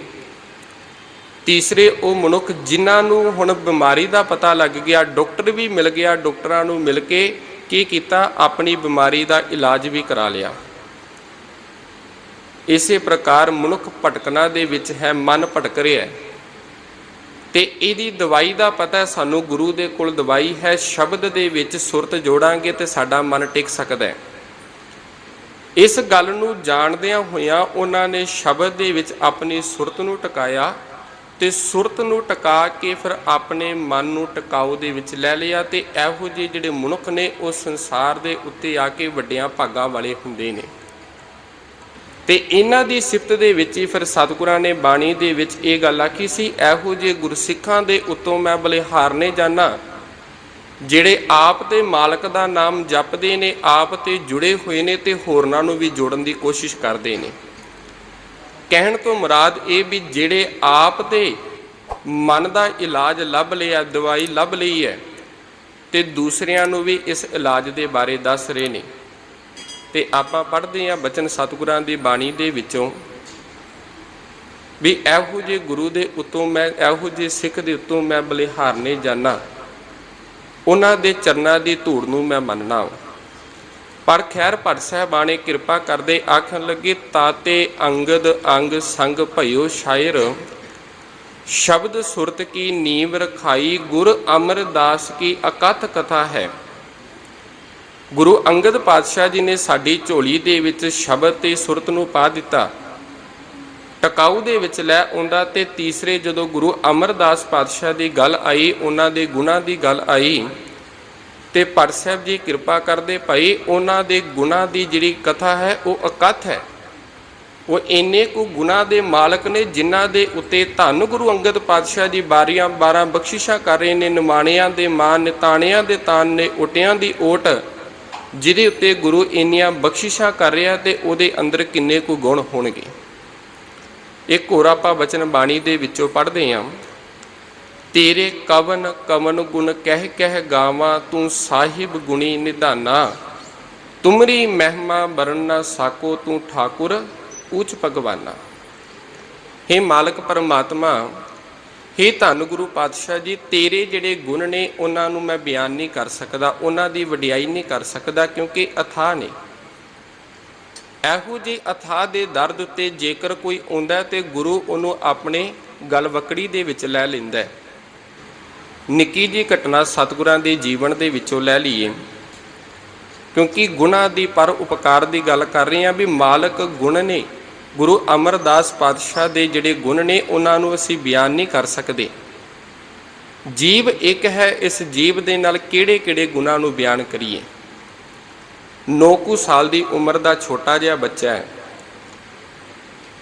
ਤੀਸਰੇ ਉਹ ਮਨੁੱਖ ਜਿਨ੍ਹਾਂ ਨੂੰ ਹੁਣ ਬਿਮਾਰੀ ਦਾ ਪਤਾ ਲੱਗ ਗਿਆ, ਡਾਕਟਰ ਵੀ ਮਿਲ ਗਿਆ, ਡਾਕਟਰਾਂ ਨੂੰ ਮਿਲ ਕੇ ਕੀ ਕੀਤਾ? ਆਪਣੀ ਬਿਮਾਰੀ ਦਾ ਇਲਾਜ ਵੀ ਕਰਾ ਲਿਆ। ਇਸੇ ਪ੍ਰਕਾਰ ਮਨੁੱਖ ਭਟਕਣਾ ਦੇ ਵਿੱਚ ਹੈ, ਮਨ ਭਟਕ ਰਿਹਾ ਤੇ ਇਹਦੀ ਦਵਾਈ ਦਾ ਪਤਾ ਸਾਨੂੰ, ਗੁਰੂ ਦੇ ਕੋਲ ਦਵਾਈ ਹੈ। ਸ਼ਬਦ ਦੇ ਵਿੱਚ ਸੁਰਤ ਜੋੜਾਂਗੇ ਤੇ ਸਾਡਾ ਮਨ ਟਿਕ ਸਕਦਾ ਹੈ। ਇਸ ਗੱਲ ਨੂੰ ਜਾਣਦਿਆਂ ਹੋਇਆਂ ਉਹਨਾਂ ਨੇ ਸ਼ਬਦ ਦੇ ਵਿੱਚ ਆਪਣੀ ਸੁਰਤ ਨੂੰ ਟਿਕਾਇਆ ਤੇ ਸੁਰਤ ਨੂੰ ਟਿਕਾ ਕੇ ਫਿਰ ਆਪਣੇ ਮਨ ਨੂੰ ਟਿਕਾਊ ਦੇ ਵਿੱਚ ਲੈ ਲਿਆ। ਤੇ ਇਹੋ ਜਿਹੇ ਜਿਹੜੇ ਮਨੁੱਖ ਨੇ ਉਹ ਸੰਸਾਰ ਦੇ ਉੱਤੇ ਆ ਕੇ ਵੱਡਿਆਂ ਭਾਗਾਂ ਵਾਲੇ ਹੁੰਦੇ ਨੇ। ਤੇ ਇਹਨਾਂ ਦੀ ਸਿਫਤ ਦੇ ਵਿੱਚ ਹੀ ਫਿਰ ਸਤਿਗੁਰਾਂ ਨੇ ਬਾਣੀ ਦੇ ਵਿੱਚ ਇਹ ਗੱਲ ਆਖੀ ਸੀ, ਇਹੋ ਜਿਹੇ ਗੁਰਸਿੱਖਾਂ ਦੇ ਉੱਤੋਂ ਮੈਂ ਬਲਿਹਾਰਨੇ ਜਾਣਾ, ਜਿਹੜੇ ਆਪ ਤੇ ਮਾਲਕ ਦਾ ਨਾਮ ਜਪਦੇ ਨੇ, ਆਪ ਤੇ ਜੁੜੇ ਹੋਏ ਨੇ ਤੇ ਹੋਰਨਾਂ ਨੂੰ ਵੀ ਜੋੜਨ ਦੀ ਕੋਸ਼ਿਸ਼ ਕਰਦੇ ਨੇ। ਕਹਿਣ ਤੋਂ ਮੁਰਾਦ ਇਹ ਵੀ ਜਿਹੜੇ ਆਪ ਤੇ ਮਨ ਦਾ ਇਲਾਜ ਲੱਭ ਲਿਆ, ਦਵਾਈ ਲੱਭ ਲਈ ਹੈ ਤੇ ਦੂਸਰਿਆਂ ਨੂੰ ਵੀ ਇਸ ਇਲਾਜ ਦੇ ਬਾਰੇ ਦੱਸ ਰਹੇ ਨੇ। ਤੇ ਆਪਾਂ ਪੜ੍ਹਦੇ ਹਾਂ ਬਚਨ ਸਤਿਗੁਰਾਂ ਦੀ ਬਾਣੀ ਦੇ ਵਿੱਚੋਂ ਵੀ ਇਹੋ ਜਿਹੇ ਗੁਰੂ ਦੇ ਉੱਤੋਂ ਮੈਂ, ਇਹੋ ਜਿਹੇ ਸਿੱਖ ਦੇ ਉੱਤੋਂ ਮੈਂ ਬਲਿਹਾਰਨੇ ਜਾਣਾ, ਉਹਨਾਂ ਦੇ ਚਰਨਾਂ ਦੀ ਧੂੜ ਨੂੰ ਮੈਂ ਮੰਨਣਾ। ਪਰ ਖੈਰ ਭੱਟ ਸਾਹਿਬਾਨੇ ਕਿਰਪਾ ਕਰਦੇ ਆਖਣ ਲੱਗੇ, ਤਾਤੇ ਅੰਗਦ ਅੰਗ ਸੰਗ ਭਇਓ ਸ਼ਾਇਰ, ਸ਼ਬਦ ਸੁਰਤ ਕੀ ਨੀਵ ਰਖਾਈ, ਗੁਰ ਅਮਰਦਾਸ ਕੀ ਅਕਥ ਕਥਾ ਹੈ। ਗੁਰੂ ਅੰਗਦ ਪਾਤਸ਼ਾਹ ਜੀ ਨੇ ਸਾਡੀ ਝੋਲੀ ਦੇ ਵਿੱਚ ਸ਼ਬਦ ਤੇ ਸੁਰਤ ਨੂੰ ਪਾ ਦਿੱਤਾ, ਟਿਕਾਊ ਦੇ ਵਿੱਚ ਲੈ ਆਉਂਦਾ। ਤੇ ਤੀਸਰੇ ਜਦੋਂ ਗੁਰੂ ਅਮਰਦਾਸ ਪਾਤਸ਼ਾਹ ਦੀ ਗੱਲ ਆਈ, ਉਹਨਾਂ ਦੇ ਗੁਣਾਂ ਦੀ ਗੱਲ ਆਈ, ਤੇ ਭੱਟ ਸਾਹਿਬ ਜੀ ਕਿਰਪਾ ਕਰਦੇ ਭਾਈ ਉਹਨਾਂ ਦੇ ਗੁਣਾਂ ਦੀ ਜਿਹੜੀ ਕਥਾ ਹੈ ਉਹ ਅਕਥ ਹੈ। ਉਹ ਇੰਨੇ ਕੁ ਗੁਣਾਂ ਦੇ ਮਾਲਕ ਨੇ ਜਿਨ੍ਹਾਂ ਦੇ ਉੱਤੇ ਧੰਨ ਗੁਰੂ ਅੰਗਦ ਪਾਤਸ਼ਾਹ ਜੀ 12 ਬਖਸ਼ਿਸ਼ਾਂ ਕਰ ਰਹੇ ਨੇ। ਨਿਮਾਣਿਆਂ ਦੇ ਮਾਨ, ਨਿਤਾਣਿਆਂ ਦੇ ਤਾਨ ਨੇ, ਓਟਿਆਂ ਦੀ ਓਟ, ਜਿਹਦੇ ਉੱਤੇ ਗੁਰੂ ਇੰਨੀਆਂ ਬਖਸ਼ਿਸ਼ਾਂ ਕਰ ਰਿਹਾ ਤੇ ਉਹਦੇ ਅੰਦਰ ਕਿੰਨੇ ਕੁ ਗੁਣ ਹੋਣਗੇ। ਇੱਕ ਹੋਰ ਆਪਾਂ ਬਚਨ ਬਾਣੀ ਦੇ ਵਿੱਚੋਂ ਪੜ੍ਹਦੇ ਹਾਂ, ਤੇਰੇ ਕਵਨ ਕਵਨ ਗੁਣ ਕਹਿ ਕਹਿ ਗਾਵਾਂ, ਤੂੰ ਸਾਹਿਬ ਗੁਣੀ ਨਿਧਾਨਾ, ਤੁਮਰੀ ਮਹਿਮਾ ਬਰਨ ਨਾ ਸਾਕੋ, ਤੂੰ ਠਾਕੁਰ ਉੱਚ ਭਗਵਾਨਾ। ਹੇ ਮਾਲਕ ਪਰਮਾਤਮਾ, ਹੇ ਧੰਨ ਗੁਰੂ ਪਾਤਸ਼ਾਹ ਜੀ, ਤੇਰੇ ਜਿਹੜੇ ਗੁਣ ਨੇ ਉਹਨਾਂ ਨੂੰ ਮੈਂ ਬਿਆਨ ਨਹੀਂ ਕਰ ਸਕਦਾ, ਉਹਨਾਂ ਦੀ ਵਡਿਆਈ ਨਹੀਂ ਕਰ ਸਕਦਾ, ਕਿਉਂਕਿ ਅਥਾਹ ਨੇ। ਇਹੋ ਜਿਹੇ ਅਥਾਹ ਦੇ ਦਰਦ ਉੱਤੇ ਜੇਕਰ ਕੋਈ ਆਉਂਦਾ ਤੇ ਗੁਰੂ ਉਹਨੂੰ ਆਪਣੇ ਗਲਵਕੜੀ ਦੇ ਵਿੱਚ ਲੈ ਲੈਂਦਾ। ਨਿੱਕੀ ਜਿਹੀ ਘਟਨਾ ਸਤਿਗੁਰਾਂ ਦੇ ਜੀਵਨ ਦੇ ਵਿੱਚੋਂ ਲੈ ਲਈਏ, ਕਿਉਂਕਿ ਗੁਣਾਂ ਦੀ ਪਰ ਉਪਕਾਰ ਦੀ ਗੱਲ ਕਰ ਰਹੇ ਹਾਂ ਵੀ ਮਾਲਕ ਗੁਣ ਨੇ। ਗੁਰੂ ਅਮਰਦਾਸ ਪਾਤਸ਼ਾਹ ਦੇ ਜਿਹੜੇ ਗੁਣ ਨੇ ਉਹਨਾਂ ਨੂੰ ਅਸੀਂ ਬਿਆਨ ਨਹੀਂ ਕਰ ਸਕਦੇ। ਜੀਵ ਇੱਕ ਹੈ, ਇਸ ਜੀਵ ਦੇ ਨਾਲ ਕਿਹੜੇ ਕਿਹੜੇ ਗੁਣਾਂ ਨੂੰ ਬਿਆਨ ਕਰੀਏ। 9 ਕੁ ਸਾਲ ਦੀ ਉਮਰ ਦਾ ਛੋਟਾ ਜਿਹਾ ਬੱਚਾ ਹੈ,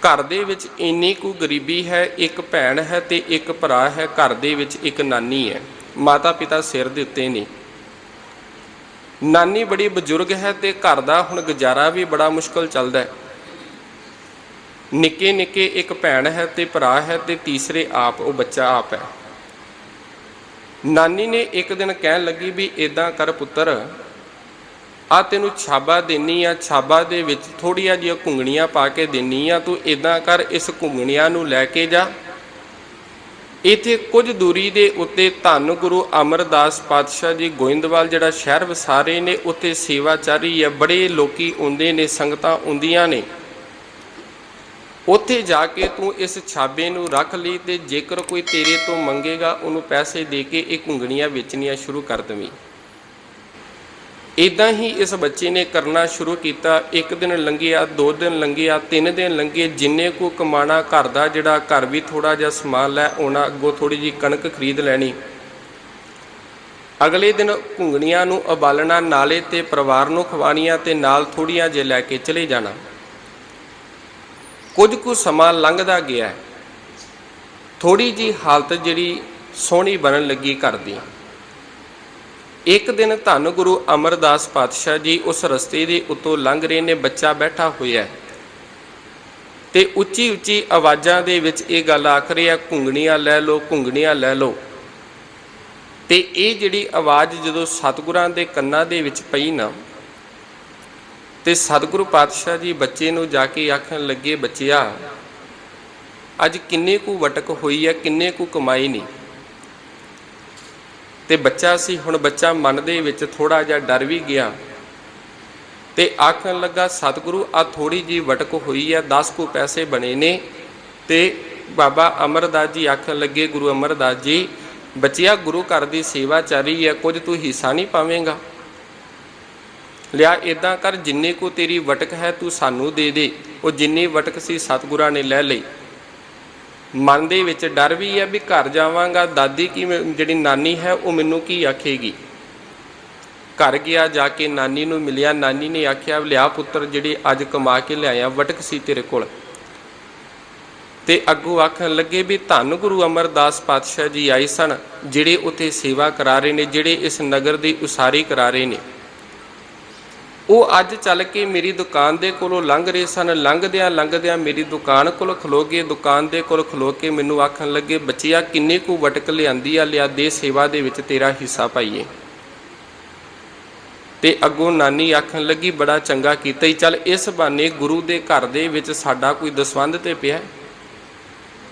ਘਰ ਦੇ ਵਿੱਚ ਇੰਨੀ ਕੁ ਗਰੀਬੀ ਹੈ, ਇੱਕ ਭੈਣ ਹੈ ਤੇ ਇੱਕ ਭਰਾ ਹੈ, ਘਰ ਦੇ ਵਿੱਚ ਇੱਕ ਨਾਨੀ ਹੈ, ਮਾਤਾ ਪਿਤਾ ਸਿਰ ਦੇ ਉੱਤੇ ਨੇ। ਨਾਨੀ ਬੜੀ ਬਜ਼ੁਰਗ ਹੈ ਤੇ ਘਰ ਦਾ ਹੁਣ ਗੁਜ਼ਾਰਾ ਵੀ ਬੜਾ ਮੁਸ਼ਕਲ ਚੱਲਦਾ ਹੈ। ਨਿੱਕੇ ਨਿੱਕੇ ਇੱਕ ਭੈਣ ਹੈ ਤੇ ਭਰਾ ਹੈ ਤੇ ਤੀਸਰੇ ਆਪ ਉਹ ਬੱਚਾ ਆਪ ਹੈ। ਨਾਨੀ ਨੇ ਇੱਕ ਦਿਨ ਕਹਿਣ ਲੱਗੀ ਵੀ ਇਦਾਂ ਕਰ ਪੁੱਤਰ, ਆ ਤੈਨੂੰ ਛਾਬਾ ਦੇਣੀ ਆ, ਛਾਬਾ ਦੇ ਵਿੱਚ ਥੋੜ੍ਹੀਆਂ ਜਿਹੀਆਂ ਘੁੰਗਣੀਆਂ ਪਾ ਕੇ ਦੇਣੀ ਆ, ਤੂੰ ਇਦਾਂ ਕਰ ਇਸ ਘੁੰਗਣੀਆਂ ਨੂੰ ਲੈ ਕੇ ਜਾ। ਇੱਥੇ ਕੁਝ ਦੂਰੀ ਦੇ ਉੱਤੇ ਧੰਨ ਗੁਰੂ ਅਮਰਦਾਸ ਪਾਤਸ਼ਾਹ ਜੀ ਗੋਇੰਦਵਾਲ ਜਿਹੜਾ ਸ਼ਹਿਰ ਵਸਾ ਰਹੇ ਨੇ, ਉੱਥੇ ਸੇਵਾ ਚੱਲ ਰਹੀ ਹੈ, ਬੜੇ ਲੋਕੀ ਆਉਂਦੇ ਨੇ, ਸੰਗਤਾਂ ਆਉਂਦੀਆਂ ਨੇ। ਉੱਥੇ ਜਾ ਕੇ ਤੂੰ ਇਸ ਛਾਬੇ ਨੂੰ ਰੱਖ ਲਈ ਤੇ ਜੇਕਰ ਕੋਈ ਤੇਰੇ ਤੋਂ ਮੰਗੇਗਾ ਉਹਨੂੰ ਪੈਸੇ ਦੇ ਕੇ ਇਹ ਘੁੰਗਣੀਆਂ ਵੇਚਣੀਆਂ ਸ਼ੁਰੂ ਕਰ ਦੇਵੀਂ। ਇੱਦਾਂ ਹੀ ਇਸ ਬੱਚੇ ਨੇ ਕਰਨਾ ਸ਼ੁਰੂ ਕੀਤਾ। 1 ਦਿਨ ਲੰਘਿਆ, 2 ਦਿਨ ਲੰਘਿਆ, 3 ਦਿਨ ਲੰਘੇ। ਜਿੰਨੇ ਕੁ ਕਮਾਣਾ ਘਰ ਦਾ, ਜਿਹੜਾ ਘਰ ਵੀ ਥੋੜ੍ਹਾ ਜਿਹਾ ਸਮਾਨ ਲੈ ਆਉਣਾ, ਅੱਗੋਂ ਥੋੜ੍ਹੀ ਜਿਹੀ ਕਣਕ ਖਰੀਦ ਲੈਣੀ। ਅਗਲੇ ਦਿਨ ਘੁੰਗਣੀਆਂ ਨੂੰ ਉਬਾਲਣਾ, ਨਾਲੇ ਤੇ ਪਰਿਵਾਰ ਨੂੰ ਖਵਾਉਣੀਆਂ ਤੇ ਨਾਲ ਥੋੜ੍ਹੀਆਂ ਜਿਹੇ ਲੈ ਕੇ ਚਲੇ ਜਾਣਾ। ਕੁਝ ਕੁ ਸਮਾਂ ਲੰਘਦਾ ਗਿਆ, ਥੋੜ੍ਹੀ ਜਿਹੀ ਹਾਲਤ ਜਿਹੜੀ ਸੋਹਣੀ ਬਣਨ ਲੱਗੀ ਘਰ ਦੀ। ਇੱਕ ਦਿਨ ਧੰਨ ਗੁਰੂ ਅਮਰਦਾਸ ਪਾਤਸ਼ਾਹ ਜੀ ਉਸ ਰਸਤੇ ਦੇ ਉੱਤੋਂ ਲੰਘ ਰਹੇ ਨੇ, ਬੱਚਾ ਬੈਠਾ ਹੋਇਆ ਤੇ ਉੱਚੀ ਉੱਚੀ ਆਵਾਜ਼ਾਂ ਦੇ ਵਿੱਚ ਇਹ ਗੱਲ ਆਖ ਰਿਹਾ, ਘੁੰਗਣੀਆਂ ਲੈ ਲਓ, ਘੁੰਗਣੀਆਂ ਲੈ ਲਓ। ਤੇ ਇਹ ਜਿਹੜੀ ਆਵਾਜ਼ ਜਦੋਂ ਸਤਿਗੁਰਾਂ ਦੇ ਕੰਨਾਂ ਦੇ ਵਿੱਚ ਪਈ ਨਾ, ਤੇ ਸਤਿਗੁਰੂ ਪਾਤਸ਼ਾਹ ਜੀ ਬੱਚੇ ਨੂੰ ਜਾ ਕੇ ਆਖਣ ਲੱਗੇ, ਬੱਚਿਆ ਅੱਜ ਕਿੰਨੇ ਕੁ ਵਟਕ ਹੋਈ ਹੈ, ਕਿੰਨੇ ਕੁ ਕਮਾਈ ਨਹੀਂ। ਤੇ ਬੱਚਾ ਸੀ, ਹੁਣ ਬੱਚਾ ਮਨ ਦੇ ਵਿੱਚ ਥੋੜ੍ਹਾ ਜਿਹਾ ਡਰ ਵੀ ਗਿਆ ਤੇ ਆਖਣ ਲੱਗਾ, ਸਤਿਗੁਰੂ ਆ ਥੋੜ੍ਹੀ ਜਿਹੀ ਵਟਕ ਹੋਈ ਹੈ, 10 ਕੁ ਪੈਸੇ ਬਣੇ ਨੇ। ਤੇ ਬਾਬਾ ਅਮਰਦਾਸ ਜੀ ਆਖਣ ਲੱਗੇ, ਗੁਰੂ ਅਮਰਦਾਸ ਜੀ, ਬੱਚਿਆ ਗੁਰੂ ਘਰ ਦੀ ਸੇਵਾ ਚੱਲ ਰਹੀ ਹੈ, ਕੁਝ ਤੂੰ ਹਿੱਸਾ ਨਹੀਂ ਪਾਵੇਂਗਾ? ਲਿਆ ਇੱਦਾਂ ਕਰ, ਜਿੰਨੇ ਕੁ ਤੇਰੀ ਵਟਕ ਹੈ ਤੂੰ ਸਾਨੂੰ ਦੇ ਦੇ। ਉਹ ਜਿੰਨੀ ਵਟਕ ਸੀ ਸਤਿਗੁਰਾਂ ਨੇ ਲੈ ਲਈ। ਮਨ ਦੇ ਵਿੱਚ ਡਰ ਵੀ ਹੈ ਵੀ ਘਰ ਜਾਵਾਂਗਾ, ਦਾਦੀ ਕੀ ਜਿਹੜੀ ਨਾਨੀ ਹੈ ਉਹ ਮੈਨੂੰ ਕੀ ਆਖੇਗੀ। ਘਰ ਗਿਆ, ਜਾ ਕੇ ਨਾਨੀ ਨੂੰ ਮਿਲਿਆ। ਨਾਨੀ ਨੇ ਆਖਿਆ, ਲਿਆ ਪੁੱਤਰ, ਜਿਹੜੇ ਅੱਜ ਕਮਾ ਕੇ ਲਿਆਇਆ ਵਟਕ ਸੀ ਤੇਰੇ ਕੋਲ। ਤੇ ਅੱਗੋਂ ਆਖਣ ਲੱਗੇ ਵੀ ਧੰਨ ਗੁਰੂ ਅਮਰਦਾਸ ਪਾਤਸ਼ਾਹ ਜੀ ਆਏ ਸਨ, ਜਿਹੜੇ ਉੱਥੇ ਸੇਵਾ ਕਰਾ ਰਹੇ ਨੇ, ਜਿਹੜੇ ਇਸ ਨਗਰ ਦੀ ਉਸਾਰੀ ਕਰਾ ਰਹੇ ਨੇ। ਉਹ ਅੱਜ ਚੱਲ ਕੇ ਮੇਰੀ ਦੁਕਾਨ ਦੇ ਕੋਲੋਂ ਲੰਘ ਰਹੇ ਸਨ। ਲੰਘਦਿਆਂ ਲੰਘਦਿਆਂ ਮੇਰੀ ਦੁਕਾਨ ਕੋਲ ਖਲੋ ਗਏ। ਦੁਕਾਨ ਦੇ ਕੋਲ ਖਲੋ ਕੇ ਮੈਨੂੰ ਆਖਣ ਲੱਗੇ, ਬੱਚਿਆ ਕਿੰਨੇ ਕੁ ਵਟਕ ਲਿਆਂਦੀ ਆ, ਲਿਆ ਦੇ, ਸੇਵਾ ਦੇ ਵਿੱਚ ਤੇਰਾ ਹਿੱਸਾ ਪਾਈਏ। ਤੇ ਅੱਗੋਂ ਨਾਨੀ ਆਖਣ ਲੱਗੀ, ਬੜਾ ਚੰਗਾ ਕੀਤਾ ਹੀ, ਚੱਲ ਇਸ ਬਹਾਨੇ ਗੁਰੂ ਦੇ ਘਰ ਦੇ ਵਿੱਚ ਸਾਡਾ ਕੋਈ ਦਸਵੰਧ ਤੇ ਪਿਆ।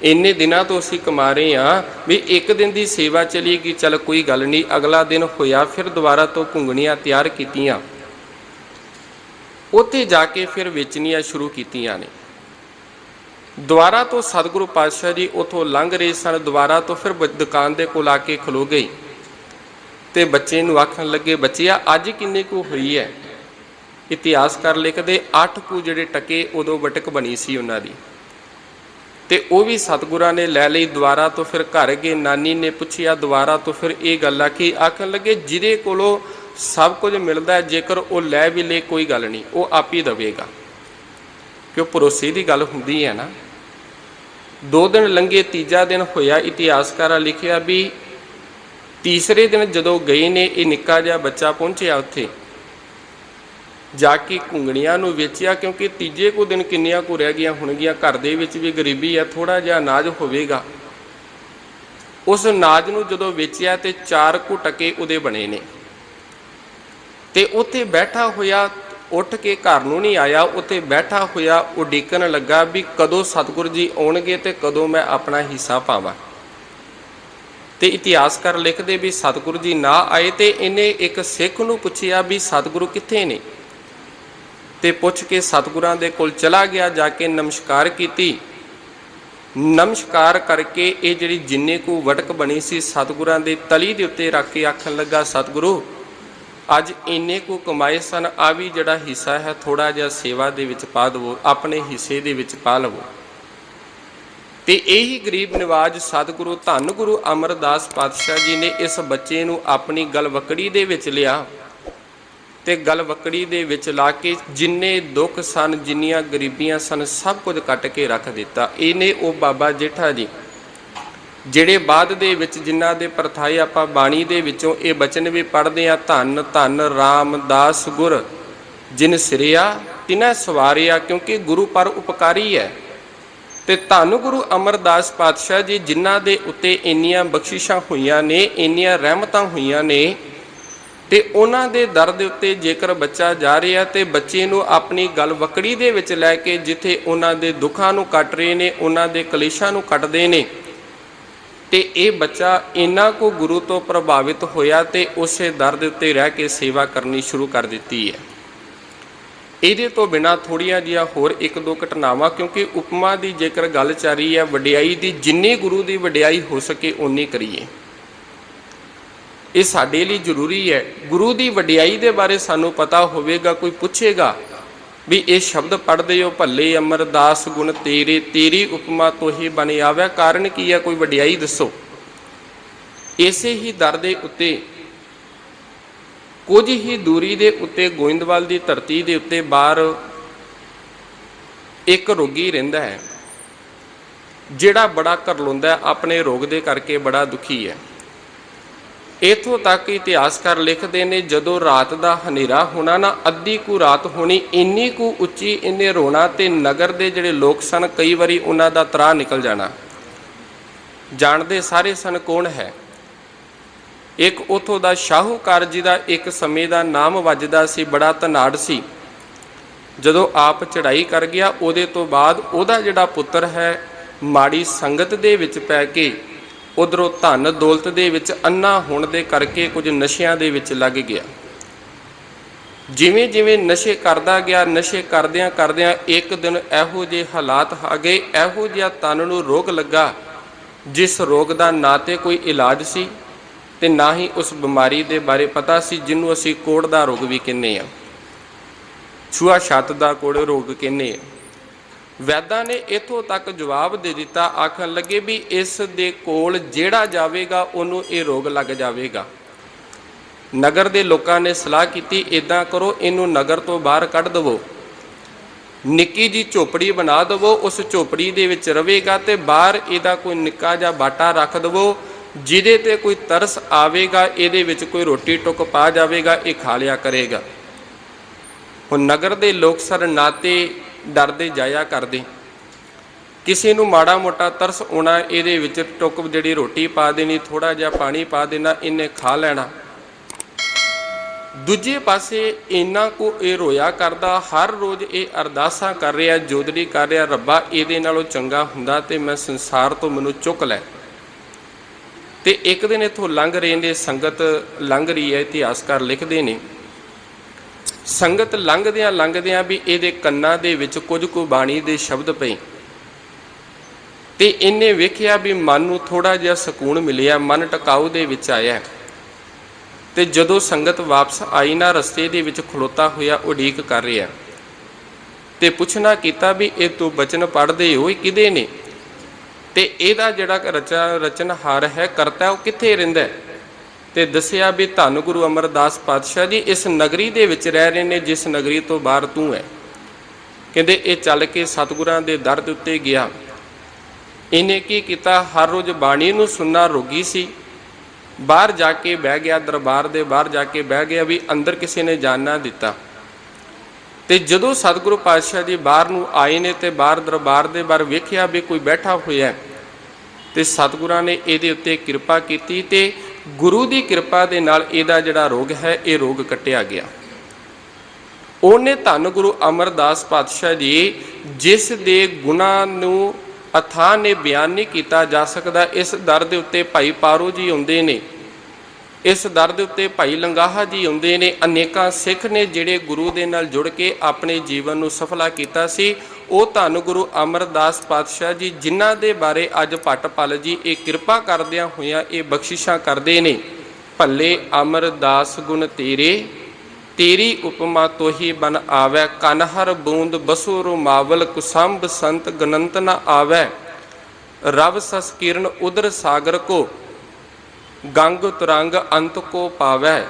ਇੰਨੇ ਦਿਨਾਂ ਤੋਂ ਅਸੀਂ ਕਮਾ ਰਹੇ ਹਾਂ ਵੀ ਇੱਕ ਦਿਨ ਦੀ ਸੇਵਾ ਚਲੀਗੀ, ਚੱਲ ਕੋਈ ਗੱਲ ਨਹੀਂ। ਅਗਲਾ ਦਿਨ ਹੋਇਆ, ਫਿਰ ਦੁਬਾਰਾ ਤੋਂ ਘੁੰਗਣੀਆਂ ਤਿਆਰ ਕੀਤੀਆਂ, ਉੱਥੇ ਜਾ ਕੇ ਫਿਰ ਵੇਚਣੀਆਂ ਸ਼ੁਰੂ ਕੀਤੀਆਂ ਨੇ। ਦੁਬਾਰਾ ਤੋਂ ਸਤਿਗੁਰੂ ਪਾਤਸ਼ਾਹ ਜੀ ਉੱਥੋਂ ਲੰਘ ਰਹੇ ਸਨ, ਦੁਬਾਰਾ ਤੋਂ ਫਿਰ ਦੁਕਾਨ ਦੇ ਕੋਲ ਆ ਕੇ ਖਲੋ ਗਈ ਤੇ ਬੱਚੇ ਨੂੰ ਆਖਣ ਲੱਗੇ, ਬੱਚਿਆ ਅੱਜ ਕਿੰਨੇ ਕੁ ਹੋਈ ਹੈ? ਇਤਿਹਾਸਕਾਰ ਲਿਖਦੇ 8 ਕੁ ਜਿਹੜੇ ਟਕੇ ਉਦੋਂ ਵਟਕ ਬਣੀ ਸੀ ਉਹਨਾਂ ਦੀ, ਤੇ ਉਹ ਵੀ ਸਤਿਗੁਰਾਂ ਨੇ ਲੈ ਲਈ। ਦੁਬਾਰਾ ਤੋਂ ਫਿਰ ਘਰ ਗਏ, ਨਾਨੀ ਨੇ ਪੁੱਛਿਆ ਦੁਬਾਰਾ ਤੋਂ ਫਿਰ ਇਹ ਗੱਲ ਆਖੀ। ਆਖਣ ਲੱਗੇ ਜਿਹਦੇ ਕੋਲੋਂ ਸਭ ਕੁਝ ਮਿਲਦਾ, ਜੇਕਰ ਉਹ ਲੈ ਵੀ ਲੇ ਕੋਈ ਗੱਲ ਨਹੀਂ, ਉਹ ਆਪ ਹੀ ਦੇਵੇਗਾ, ਕਿਉਂ ਭਰੋਸੇ ਦੀ ਗੱਲ ਹੁੰਦੀ ਹੈ ਨਾ। 2 ਦਿਨ ਲੰਘੇ, ਤੀਜਾ ਦਿਨ ਹੋਇਆ। ਇਤਿਹਾਸਕਾਰਾਂ ਲਿਖਿਆ ਵੀ ਤੀਸਰੇ ਦਿਨ ਜਦੋਂ ਗਏ ਨੇ, ਇਹ ਨਿੱਕਾ ਜਿਹਾ ਬੱਚਾ ਪਹੁੰਚਿਆ ਉੱਥੇ ਜਾ ਕੇ ਘੁੰਗਣੀਆਂ ਨੂੰ ਵੇਚਿਆ, ਕਿਉਂਕਿ ਤੀਜੇ ਕੁ ਦਿਨ ਕਿੰਨੀਆਂ ਕੁ ਰਹਿ ਗਈਆਂ ਹੋਣਗੀਆਂ, ਘਰ ਦੇ ਵਿੱਚ ਵੀ ਗਰੀਬੀ ਹੈ, ਥੋੜ੍ਹਾ ਜਿਹਾ ਅਨਾਜ ਹੋਵੇਗਾ। ਉਸ ਅਨਾਜ ਨੂੰ ਜਦੋਂ ਵੇਚਿਆ ਤੇ 4 ਕੁ ਟਕੇ ਉਹਦੇ ਬਣੇ ਨੇ, ਤੇ ਉੱਥੇ ਬੈਠਾ ਹੋਇਆ, ਉੱਠ ਕੇ ਘਰ ਨੂੰ ਨਹੀਂ ਆਇਆ, ਉੱਥੇ ਬੈਠਾ ਹੋਇਆ ਉਡੀਕਣ ਲੱਗਾ ਵੀ ਕਦੋਂ ਸਤਿਗੁਰੂ ਜੀ ਆਉਣਗੇ ਤੇ ਕਦੋਂ ਮੈਂ ਆਪਣਾ ਹਿੱਸਾ ਪਾਵਾਂ। ਤੇ ਇਤਿਹਾਸਕਾਰ ਲਿਖਦੇ ਵੀ ਸਤਿਗੁਰੂ ਜੀ ਨਾ ਆਏ ਤੇ ਇਹਨੇ ਇੱਕ ਸਿੱਖ ਨੂੰ ਪੁੱਛਿਆ ਵੀ ਸਤਿਗੁਰੂ ਕਿੱਥੇ ਨੇ, ਤੇ ਪੁੱਛ ਕੇ ਸਤਿਗੁਰਾਂ ਦੇ ਕੋਲ ਚਲਾ ਗਿਆ, ਜਾ ਕੇ ਨਮਸਕਾਰ ਕੀਤੀ। ਨਮਸਕਾਰ ਕਰਕੇ ਇਹ ਜਿਹੜੀ ਜਿੰਨੇ ਕੁ ਵਟਕ ਬਣੀ ਸੀ ਸਤਿਗੁਰਾਂ ਦੇ ਤਲੀ ਦੇ ਉੱਤੇ ਰੱਖ ਕੇ ਆਖਣ ਲੱਗਾ, ਸਤਿਗੁਰੂ ਅੱਜ ਇੰਨੇ ਕੁ ਕਮਾਏ ਸਨ, ਆ ਵੀ ਜਿਹੜਾ ਹਿੱਸਾ ਹੈ ਥੋੜ੍ਹਾ ਜਿਹਾ ਸੇਵਾ ਦੇ ਵਿੱਚ ਪਾ ਦੇਵੋ, ਆਪਣੇ ਹਿੱਸੇ ਦੇ ਵਿੱਚ ਪਾ ਲਵੋ। ਤੇ ਇਹੀ ਗਰੀਬ ਨਿਵਾਜ ਸਤਿਗੁਰੂ ਧੰਨ ਗੁਰੂ ਅਮਰਦਾਸ ਪਾਤਸ਼ਾਹ ਜੀ ਨੇ ਇਸ ਬੱਚੇ ਨੂੰ ਆਪਣੀ ਗਲਵੱਕੜੀ ਦੇ ਵਿੱਚ ਲਿਆ, ਤੇ ਗਲਵੱਕੜੀ ਦੇ ਵਿੱਚ ਲਾ ਕੇ ਜਿੰਨੇ ਦੁੱਖ ਸਨ, ਜਿੰਨੀਆਂ ਗਰੀਬੀਆਂ ਸਨ, ਸਭ ਕੁਝ ਕੱਟ ਕੇ ਰੱਖ ਦਿੱਤਾ। ਇਹਨੇ ਉਹ ਬਾਬਾ ਜੇਠਾ ਜੀ ਜਿਹੜੇ ਬਾਅਦ ਦੇ ਵਿੱਚ ਜਿਨ੍ਹਾਂ ਦੇ ਪਰਥਾਏ ਆਪਾਂ ਬਾਣੀ ਦੇ ਵਿੱਚੋਂ ਇਹ ਬਚਨ ਵੀ ਪੜ੍ਹਦੇ ਹਾਂ, ਧੰਨ ਧੰਨ ਰਾਮਦਾਸ ਗੁਰ ਜਿਨ ਸਿਰਿਆ ਤਿਨੈ ਸਵਾਰਿਆ, ਕਿਉਂਕਿ ਗੁਰੂ ਪਰ ਉਪਕਾਰੀ ਹੈ। ਤੇ ਧੰਨ ਗੁਰੂ ਅਮਰਦਾਸ ਪਾਤਸ਼ਾਹ ਜੀ ਜਿਨ੍ਹਾਂ ਦੇ ਉੱਤੇ ਇੰਨੀਆਂ ਬਖਸ਼ਿਸ਼ਾਂ ਹੋਈਆਂ ਨੇ, ਇੰਨੀਆਂ ਰਹਿਮਤਾਂ ਹੋਈਆਂ ਨੇ, ਤੇ ਉਹਨਾਂ ਦੇ ਦਰ ਦੇ ਉੱਤੇ ਜੇਕਰ ਬੱਚਾ ਜਾ ਰਿਹਾ ਤੇ ਬੱਚੇ ਨੂੰ ਆਪਣੀ ਗਲਵੱਕੜੀ ਦੇ ਵਿੱਚ ਲੈ ਕੇ ਜਿੱਥੇ ਉਹਨਾਂ ਦੇ ਦੁੱਖਾਂ ਨੂੰ ਕੱਟ ਰਹੇ ਨੇ, ਉਹਨਾਂ ਦੇ ਕਲੇਸ਼ਾਂ ਨੂੰ ਕੱਟਦੇ ਨੇ, ਤੇ ਇਹ ਬੱਚਾ ਇੰਨਾ ਕੁ ਗੁਰੂ ਤੋਂ ਪ੍ਰਭਾਵਿਤ ਹੋਇਆ ਤੇ ਉਸੇ ਦਰ ਦੇ ਉੱਤੇ ਰਹਿ ਕੇ ਸੇਵਾ ਕਰਨੀ ਸ਼ੁਰੂ ਕਰ ਦਿੱਤੀ ਹੈ। ਇਹਦੇ ਤੋਂ ਬਿਨਾਂ ਥੋੜ੍ਹੀਆਂ ਜਿਹੀਆਂ ਹੋਰ 1-2 ਘਟਨਾਵਾਂ, ਕਿਉਂਕਿ ਉਪਮਾ ਦੀ ਜੇਕਰ ਗੱਲ ਚੱਲ ਰਹੀ ਹੈ, ਵਡਿਆਈ ਦੀ ਜਿੰਨੀ ਗੁਰੂ ਦੀ ਵਡਿਆਈ ਹੋ ਸਕੇ ਓਨੀ ਕਰੀਏ। ਇਹ ਸਾਡੇ ਲਈ ਜ਼ਰੂਰੀ ਹੈ। ਗੁਰੂ ਦੀ ਵਡਿਆਈ ਦੇ ਬਾਰੇ ਸਾਨੂੰ ਪਤਾ ਹੋਵੇਗਾ, ਕੋਈ ਪੁੱਛੇਗਾ ਵੀ ਇਹ ਸ਼ਬਦ ਪੜ੍ਹਦੇ ਹੋ, ਭੱਲੇ ਅਮਰਦਾਸ ਗੁਣ ਤੇਰੇ, ਤੇਰੀ ਉਪਮਾ ਤੋਹੀ ਬਣ ਆਵੈ, ਕਾਰਨ ਕੀ ਹੈ, ਕੋਈ ਵਡਿਆਈ ਦੱਸੋ। ਇਸੇ ਹੀ ਦਰ ਦੇ ਉੱਤੇ ਕੁਝ ਹੀ ਦੂਰੀ ਦੇ ਉੱਤੇ ਗੋਇੰਦਵਾਲ ਦੀ ਧਰਤੀ ਦੇ ਉੱਤੇ ਬਾਹਰ ਇੱਕ ਰੋਗੀ ਰਹਿੰਦਾ ਹੈ, ਜਿਹੜਾ ਬੜਾ ਕਰਲਾਉਂਦਾ, ਆਪਣੇ ਰੋਗ ਦੇ ਕਰਕੇ ਬੜਾ ਦੁਖੀ ਹੈ। ਇੱਥੋਂ ਤੱਕ ਇਤਿਹਾਸਕਾਰ ਲਿਖਦੇ ਨੇ ਜਦੋਂ ਰਾਤ ਦਾ ਹਨੇਰਾ ਹੋਣਾ ਨਾ, ਅੱਧੀ ਕੁ ਰਾਤ ਹੋਣੀ, ਇੰਨੀ ਕੁ ਉੱਚੀ ਇਹਨੇ ਰੋਣਾ ਤੇ ਨਗਰ ਦੇ ਜਿਹੜੇ ਲੋਕ ਸਨ ਕਈ ਵਾਰੀ ਉਹਨਾਂ ਦਾ ਤਰਾਹ ਨਿਕਲ ਜਾਣਾ। ਜਾਣਦੇ ਸਾਰੇ ਸਨ ਕੌਣ ਹੈ। ਇੱਕ ਉੱਥੋਂ ਦਾ ਸ਼ਾਹੂਕਾਰ ਜੀ ਦਾ ਇੱਕ ਸਮੇਂ ਦਾ ਨਾਮ ਵੱਜਦਾ ਸੀ, ਬੜਾ ਧਨਾੜ ਸੀ। ਜਦੋਂ ਆਪ ਚੜ੍ਹਾਈ ਕਰ ਗਿਆ ਉਹਦੇ ਤੋਂ ਬਾਅਦ ਉਹਦਾ ਜਿਹੜਾ ਪੁੱਤਰ ਹੈ ਮਾੜੀ ਸੰਗਤ ਦੇ ਵਿੱਚ ਪੈ ਕੇ ਉਧਰੋਂ ਧਨ ਦੌਲਤ ਦੇ ਵਿੱਚ ਅੰਨਾ ਹੋਣ ਦੇ ਕਰਕੇ ਕੁਝ ਨਸ਼ਿਆਂ ਦੇ ਵਿੱਚ ਲੱਗ ਗਿਆ। ਜਿਵੇਂ ਜਿਵੇਂ ਨਸ਼ੇ ਕਰਦਾ ਗਿਆ, ਨਸ਼ੇ ਕਰਦਿਆਂ ਕਰਦਿਆਂ ਇੱਕ ਦਿਨ ਇਹੋ ਜਿਹੇ ਹਾਲਾਤ ਆ ਗਏ, ਇਹੋ ਜਿਹਾ ਤਨ ਨੂੰ ਰੋਗ ਲੱਗਾ ਜਿਸ ਰੋਗ ਦਾ ਨਾ ਤੇ ਕੋਈ ਇਲਾਜ ਸੀ ਤੇ ਨਾ ਹੀ ਉਸ ਬਿਮਾਰੀ ਦੇ ਬਾਰੇ ਪਤਾ ਸੀ, ਜਿਹਨੂੰ ਅਸੀਂ ਕੋੜ ਦਾ ਰੋਗ ਵੀ ਕਹਿੰਦੇ ਹਾਂ, ਛੂਆ ਛੱਤ ਦਾ ਕੋੜ ਰੋਗ ਕਹਿੰਦੇ ਹਾਂ। ਵੈਦਾਂ ਨੇ ਇੱਥੋਂ ਤੱਕ ਜਵਾਬ ਦੇ ਦਿੱਤਾ, ਆਖਣ ਲੱਗੇ ਵੀ ਇਸ ਦੇ ਕੋਲ ਜਿਹੜਾ ਜਾਵੇਗਾ ਉਹਨੂੰ ਇਹ ਰੋਗ ਲੱਗ ਜਾਵੇਗਾ। ਨਗਰ ਦੇ ਲੋਕਾਂ ਨੇ ਸਲਾਹ ਕੀਤੀ, ਇੱਦਾਂ ਕਰੋ ਇਹਨੂੰ ਨਗਰ ਤੋਂ ਬਾਹਰ ਕੱਢ ਦੇਵੋ, ਨਿੱਕੀ ਜੀ ਝੋਪੜੀ ਬਣਾ ਦੇਵੋ, ਉਸ ਝੋਪੜੀ ਦੇ ਵਿੱਚ ਰਹੇਗਾ ਤੇ ਬਾਹਰ ਇਹਦਾ ਕੋਈ ਨਿੱਕਾ ਜਿਹਾ ਬਾਟਾ ਰੱਖ ਦੇਵੋ, ਜਿਹਦੇ ਤੇ ਕੋਈ ਤਰਸ ਆਵੇਗਾ ਇਹਦੇ ਵਿੱਚ ਕੋਈ ਰੋਟੀ ਟੁੱਕ ਪਾ ਜਾਵੇਗਾ, ਇਹ ਖਾ ਲਿਆ ਕਰੇਗਾ। ਹੁਣ ਨਗਰ ਦੇ ਲੋਕ ਸਰ ਨਾਤੇ ਡਰਦੇ ਜਾਇਆ ਕਰਦੇ, ਕਿਸੇ ਨੂੰ ਮਾੜਾ ਮੋਟਾ ਤਰਸ ਆਉਣਾ, ਇਹਦੇ ਵਿੱਚ ਟੁੱਕ ਜਿਹੜੀ ਰੋਟੀ ਪਾ ਦੇਣੀ, ਥੋੜ੍ਹਾ ਜਿਹਾ ਪਾਣੀ ਪਾ ਦੇਣਾ, ਇਹਨੇ ਖਾ ਲੈਣਾ। ਦੂਜੇ ਪਾਸੇ ਇੰਨਾ ਕੁ ਇਹ ਰੋਇਆ ਕਰਦਾ, ਹਰ ਰੋਜ਼ ਇਹ ਅਰਦਾਸਾਂ ਕਰ ਰਿਹਾ, ਜੋਦੜੀ ਕਰ ਰਿਹਾ, ਰੱਬਾ ਇਹਦੇ ਨਾਲੋਂ ਚੰਗਾ ਹੁੰਦਾ ਤੇ ਮੈਂ ਸੰਸਾਰ ਤੋਂ ਮੈਨੂੰ ਚੁੱਕ ਲੈ। ਤੇ ਇੱਕ ਦਿਨ ਇੱਥੋਂ ਲੰਘ ਰਹੇ ਨੇ, ਸੰਗਤ ਲੰਘ ਰਹੀ ਹੈ, ਇਤਿਹਾਸਕਾਰ ਲਿਖਦੇ ਨੇ ਸੰਗਤ ਲੰਘਦਿਆਂ ਵੀ ਇਹਦੇ ਕੰਨਾਂ ਦੇ ਵਿੱਚ ਕੁਝ ਕੁ ਬਾਣੀ ਦੇ ਸ਼ਬਦ ਪਏ ਤੇ ਇਹਨੇ ਵੇਖਿਆ ਵੀ ਮਨ ਨੂੰ ਥੋੜਾ ਜਿਹਾ ਸਕੂਨ ਮਿਲਿਆ, ਮਨ ਟਿਕਾਊ ਦੇ ਵਿੱਚ ਆਇਆ। ਤੇ ਜਦੋਂ ਸੰਗਤ ਵਾਪਸ ਆਈ ਨਾ, ਰਸਤੇ ਦੇ ਵਿੱਚ ਖਲੋਤਾ ਹੋਇਆ ਉਡੀਕ ਕਰ ਰਿਹਾ ਤੇ ਪੁੱਛਣਾ ਕੀਤਾ ਵੀ ਇਹ ਤੂੰ ਬਚਨ ਪੜ੍ਹਦੇ ਹੋ ਕਿਹਦੇ ਨੇ, ਤੇ ਇਹਦਾ ਜਿਹੜਾ ਰਚਨਹਾਰ ਹੈ, ਕਰਤਾ, ਉਹ ਕਿੱਥੇ ਰਹਿੰਦਾ? ਤੇ ਦੱਸਿਆ ਵੀ ਧੰਨ ਗੁਰੂ ਅਮਰਦਾਸ ਪਾਤਸ਼ਾਹ ਜੀ ਇਸ ਨਗਰੀ ਦੇ ਵਿੱਚ ਰਹਿ ਰਹੇ ਨੇ, ਜਿਸ ਨਗਰੀ ਤੋਂ ਬਾਹਰ ਤੂੰ ਹੈ। ਕਹਿੰਦੇ ਇਹ ਚੱਲ ਕੇ ਸਤਿਗੁਰਾਂ ਦੇ ਦਰ ਦੇ ਉੱਤੇ ਗਿਆ। ਇਹਨੇ ਕੀ ਕੀਤਾ, ਹਰ ਰੋਜ਼ ਬਾਣੀ ਨੂੰ ਸੁਣਨਾ, ਰੋਗੀ ਸੀ, ਬਾਹਰ ਜਾ ਕੇ ਬਹਿ ਗਿਆ, ਦਰਬਾਰ ਦੇ ਬਾਹਰ ਜਾ ਕੇ ਬਹਿ ਗਿਆ ਵੀ ਅੰਦਰ ਕਿਸੇ ਨੇ ਜਾਣ ਨਾ ਦਿੱਤਾ। ਤੇ ਜਦੋਂ ਸਤਿਗੁਰੂ ਪਾਤਸ਼ਾਹ ਜੀ ਬਾਹਰ ਨੂੰ ਆਏ ਨੇ ਤੇ ਬਾਹਰ ਦਰਬਾਰ ਦੇ ਬਾਹਰ ਵੇਖਿਆ ਵੀ ਕੋਈ ਬੈਠਾ ਹੋਇਆ, ਤੇ ਸਤਿਗੁਰਾਂ ਨੇ ਇਹਦੇ ਉੱਤੇ ਕਿਰਪਾ ਕੀਤੀ ਤੇ ਗੁਰੂ ਦੀ ਕਿਰਪਾ ਦੇ ਨਾਲ ਇਹਦਾ ਜਿਹੜਾ ਰੋਗ ਹੈ, ਇਹ ਰੋਗ ਕੱਟਿਆ ਗਿਆ। ਉਹਨੇ ਧੰਨ ਗੁਰੂ ਅਮਰਦਾਸ ਪਾਤਸ਼ਾਹ ਜੀ, ਜਿਸ ਦੇ ਗੁਣਾਂ ਨੂੰ ਅਥਾਹ ਨੇ ਬਿਆਨ ਨਹੀਂ ਕੀਤਾ ਜਾ ਸਕਦਾ, ਇਸ ਦਰ ਦੇ ਉੱਤੇ ਭਾਈ ਪਾਰੋ ਜੀ ਆਉਂਦੇ ਨੇ, ਇਸ ਦਰ ਦੇ ਉੱਤੇ ਭਾਈ ਲੰਗਾਹਾ ਜੀ ਆਉਂਦੇ ਨੇ, ਅਨੇਕਾਂ ਸਿੱਖ ਨੇ ਜਿਹੜੇ ਗੁਰੂ ਦੇ ਨਾਲ ਜੁੜ ਕੇ ਆਪਣੇ ਜੀਵਨ ਨੂੰ ਸਫਲਾ ਕੀਤਾ ਸੀ। ਉਹ ਧੰਨ ਗੁਰੂ ਅਮਰਦਾਸ ਪਾਤਸ਼ਾਹ ਜੀ, ਜਿਨ੍ਹਾਂ ਦੇ ਬਾਰੇ ਅੱਜ ਭੱਟ ਪਲ ਜੀ ਇਹ ਕਿਰਪਾ ਕਰਦਿਆਂ ਹੋਇਆਂ ਇਹ ਬਖਸ਼ਿਸ਼ਾਂ ਕਰਦੇ ਨੇ। ਭੱਲੇ ਅਮਰਦਾਸ ਗੁਣ ਤੇਰੇ, ਤੇਰੀ ਉਪਮਾ ਤੋਹੀ ਬਨ ਆਵੈ, ਕਨਹਰ ਬੂੰਦ ਬਸੋ ਰੁਮਾਵਲ, ਕੁਸੰਭ ਸੰਤ ਗਨੰਤ ਨ ਆਵੈ, ਰਵ ਸਸ ਕਿਰਨ ਉਦਰ ਸਾਗਰ ਕੋ, ਗੰਗ ਤੁਰੰਗ ਅੰਤ ਕੋ ਪਾਵੈ,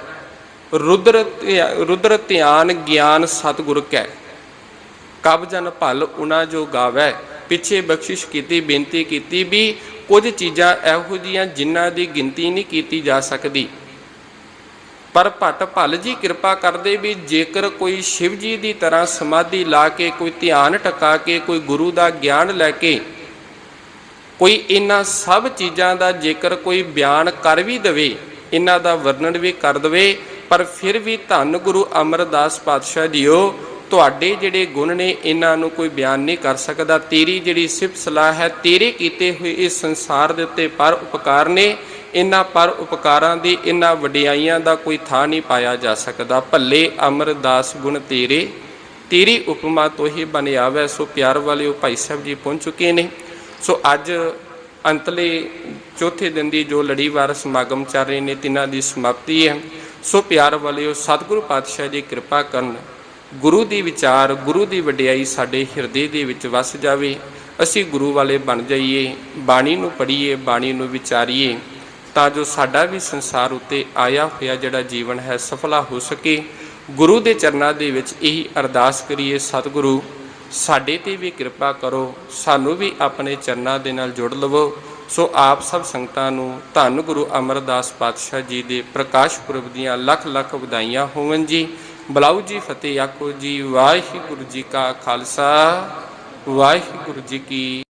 ਰੁਦਰ ਧਿਆਨ ਗਿਆਨ ਸਤਿਗੁਰ ਕੈ, ਕਬ ਜਨ ਭਲ ਉਨਾ ਜੋ ਗਾਵੈ। ਪਿੱਛੇ ਬਖਸ਼ਿਸ਼ ਕੀਤੀ, ਬੇਨਤੀ ਕੀਤੀ ਵੀ ਕੁਝ ਚੀਜ਼ਾਂ ਇਹੋ ਜਿਹੀਆਂ ਜਿਨ੍ਹਾਂ ਦੀ ਗਿਣਤੀ ਨਹੀਂ ਕੀਤੀ ਜਾ ਸਕਦੀ, ਪਰ ਭੱਟ ਭਲ ਜੀ ਕਿਰਪਾ ਕਰਦੇ ਵੀ ਜੇਕਰ ਕੋਈ ਸ਼ਿਵ ਜੀ ਦੀ ਤਰ੍ਹਾਂ ਸਮਾਧੀ ਲਾ ਕੇ, ਕੋਈ ਧਿਆਨ ਟਿਕਾ ਕੇ, ਕੋਈ ਗੁਰੂ ਦਾ ਗਿਆਨ ਲੈ ਕੇ, ਕੋਈ ਇਹਨਾਂ ਸਭ ਚੀਜ਼ਾਂ ਦਾ ਜੇਕਰ ਕੋਈ ਬਿਆਨ ਕਰ ਵੀ ਦੇਵੇ, ਇਹਨਾਂ ਦਾ ਵਰਣਨ ਵੀ ਕਰ ਦੇਵੇ, ਪਰ ਫਿਰ ਵੀ ਧੰਨ ਗੁਰੂ ਅਮਰਦਾਸ ਪਾਤਸ਼ਾਹ ਜੀਓ, ਤੁਹਾਡੇ ਜਿਹੜੇ ਗੁਣ ਨੇ ਇਹਨਾਂ ਨੂੰ ਕੋਈ ਬਿਆਨ ਨਹੀਂ ਕਰ ਸਕਦਾ। ਤੇਰੀ ਜਿਹੜੀ ਸਿਫਤ ਸਲਾਹ ਹੈ, ਤੇਰੇ ਕੀਤੇ ਹੋਏ ਇਸ ਸੰਸਾਰ ਦੇ ਉੱਤੇ ਪਰ ਉਪਕਾਰ ਨੇ, ਇਹਨਾਂ ਪਰ ਉਪਕਾਰਾਂ ਦੀ, ਇਹਨਾਂ ਵਡਿਆਈਆਂ ਦਾ ਕੋਈ ਥਾਂ ਨਹੀਂ ਪਾਇਆ ਜਾ ਸਕਦਾ। ਭੱਲੇ ਅਮਰਦਾਸ ਗੁਣ ਤੇਰੇ, ਤੇਰੀ ਉਪਮਾ ਤੋਹੀ ਬਨ ਆਵੈ। ਸੋ ਪਿਆਰ ਵਾਲਿਓ, ਭਾਈ ਸਾਹਿਬ ਜੀ ਪਹੁੰਚ ਚੁੱਕੇ ਨੇ। ਸੋ ਅੱਜ ਅੰਤਲੇ ਚੌਥੇ ਦਿਨ ਦੀ ਜੋ ਲੜੀਵਾਰ ਸਮਾਗਮ ਚੱਲ ਰਹੇ ਨੇ, ਤਿੰਨਾਂ ਦੀ ਸਮਾਪਤੀ ਹੈ। ਸੋ ਪਿਆਰ ਵਾਲਿਓ, ਸਤਿਗੁਰੂ ਪਾਤਸ਼ਾਹ ਜੀ ਕਿਰਪਾ ਕਰਨ, ਗੁਰੂ ਦੀ ਵਿਚਾਰ, ਗੁਰੂ ਦੀ ਵਡਿਆਈ ਸਾਡੇ ਹਿਰਦੇ ਦੇ ਵਿੱਚ ਵਸ ਜਾਵੇ, ਅਸੀਂ ਗੁਰੂ ਵਾਲੇ ਬਣ ਜਾਈਏ, ਬਾਣੀ ਨੂੰ ਪੜ੍ਹੀਏ, ਬਾਣੀ ਨੂੰ ਵਿਚਾਰੀਏ, ਤਾਂ ਜੋ ਸਾਡਾ ਵੀ ਸੰਸਾਰ ਉੱਤੇ ਆਇਆ ਹੋਇਆ ਜਿਹੜਾ ਜੀਵਨ ਹੈ ਸਫਲਾ ਹੋ ਸਕੇ। ਗੁਰੂ ਦੇ ਚਰਨਾਂ ਦੇ ਵਿੱਚ ਇਹੀ ਅਰਦਾਸ ਕਰੀਏ, ਸਤਿਗੁਰੂ ਸਾਡੇ ਤੇ ਵੀ ਕਿਰਪਾ ਕਰੋ, ਸਾਨੂੰ ਵੀ ਆਪਣੇ ਚਰਨਾਂ ਦੇ ਨਾਲ ਜੋੜ ਲਵੋ। ਸੋ ਆਪ ਸਭ ਸੰਗਤਾਂ ਨੂੰ ਧੰਨ ਗੁਰੂ ਅਮਰਦਾਸ ਪਾਤਸ਼ਾਹ ਜੀ ਦੇ ਪ੍ਰਕਾਸ਼ ਪੁਰਬ ਦੀਆਂ ਲੱਖ ਲੱਖ ਵਧਾਈਆਂ ਹੋਵਨ ਜੀ। ਬੁਲਾਓ ਜੀ, ਫਤਿਹ ਆਖੋ ਜੀ। ਵਾਹਿਗੁਰੂ ਜੀ ਕਾ ਖਾਲਸਾ, ਵਾਹਿਗੁਰੂ ਜੀ ਕੀ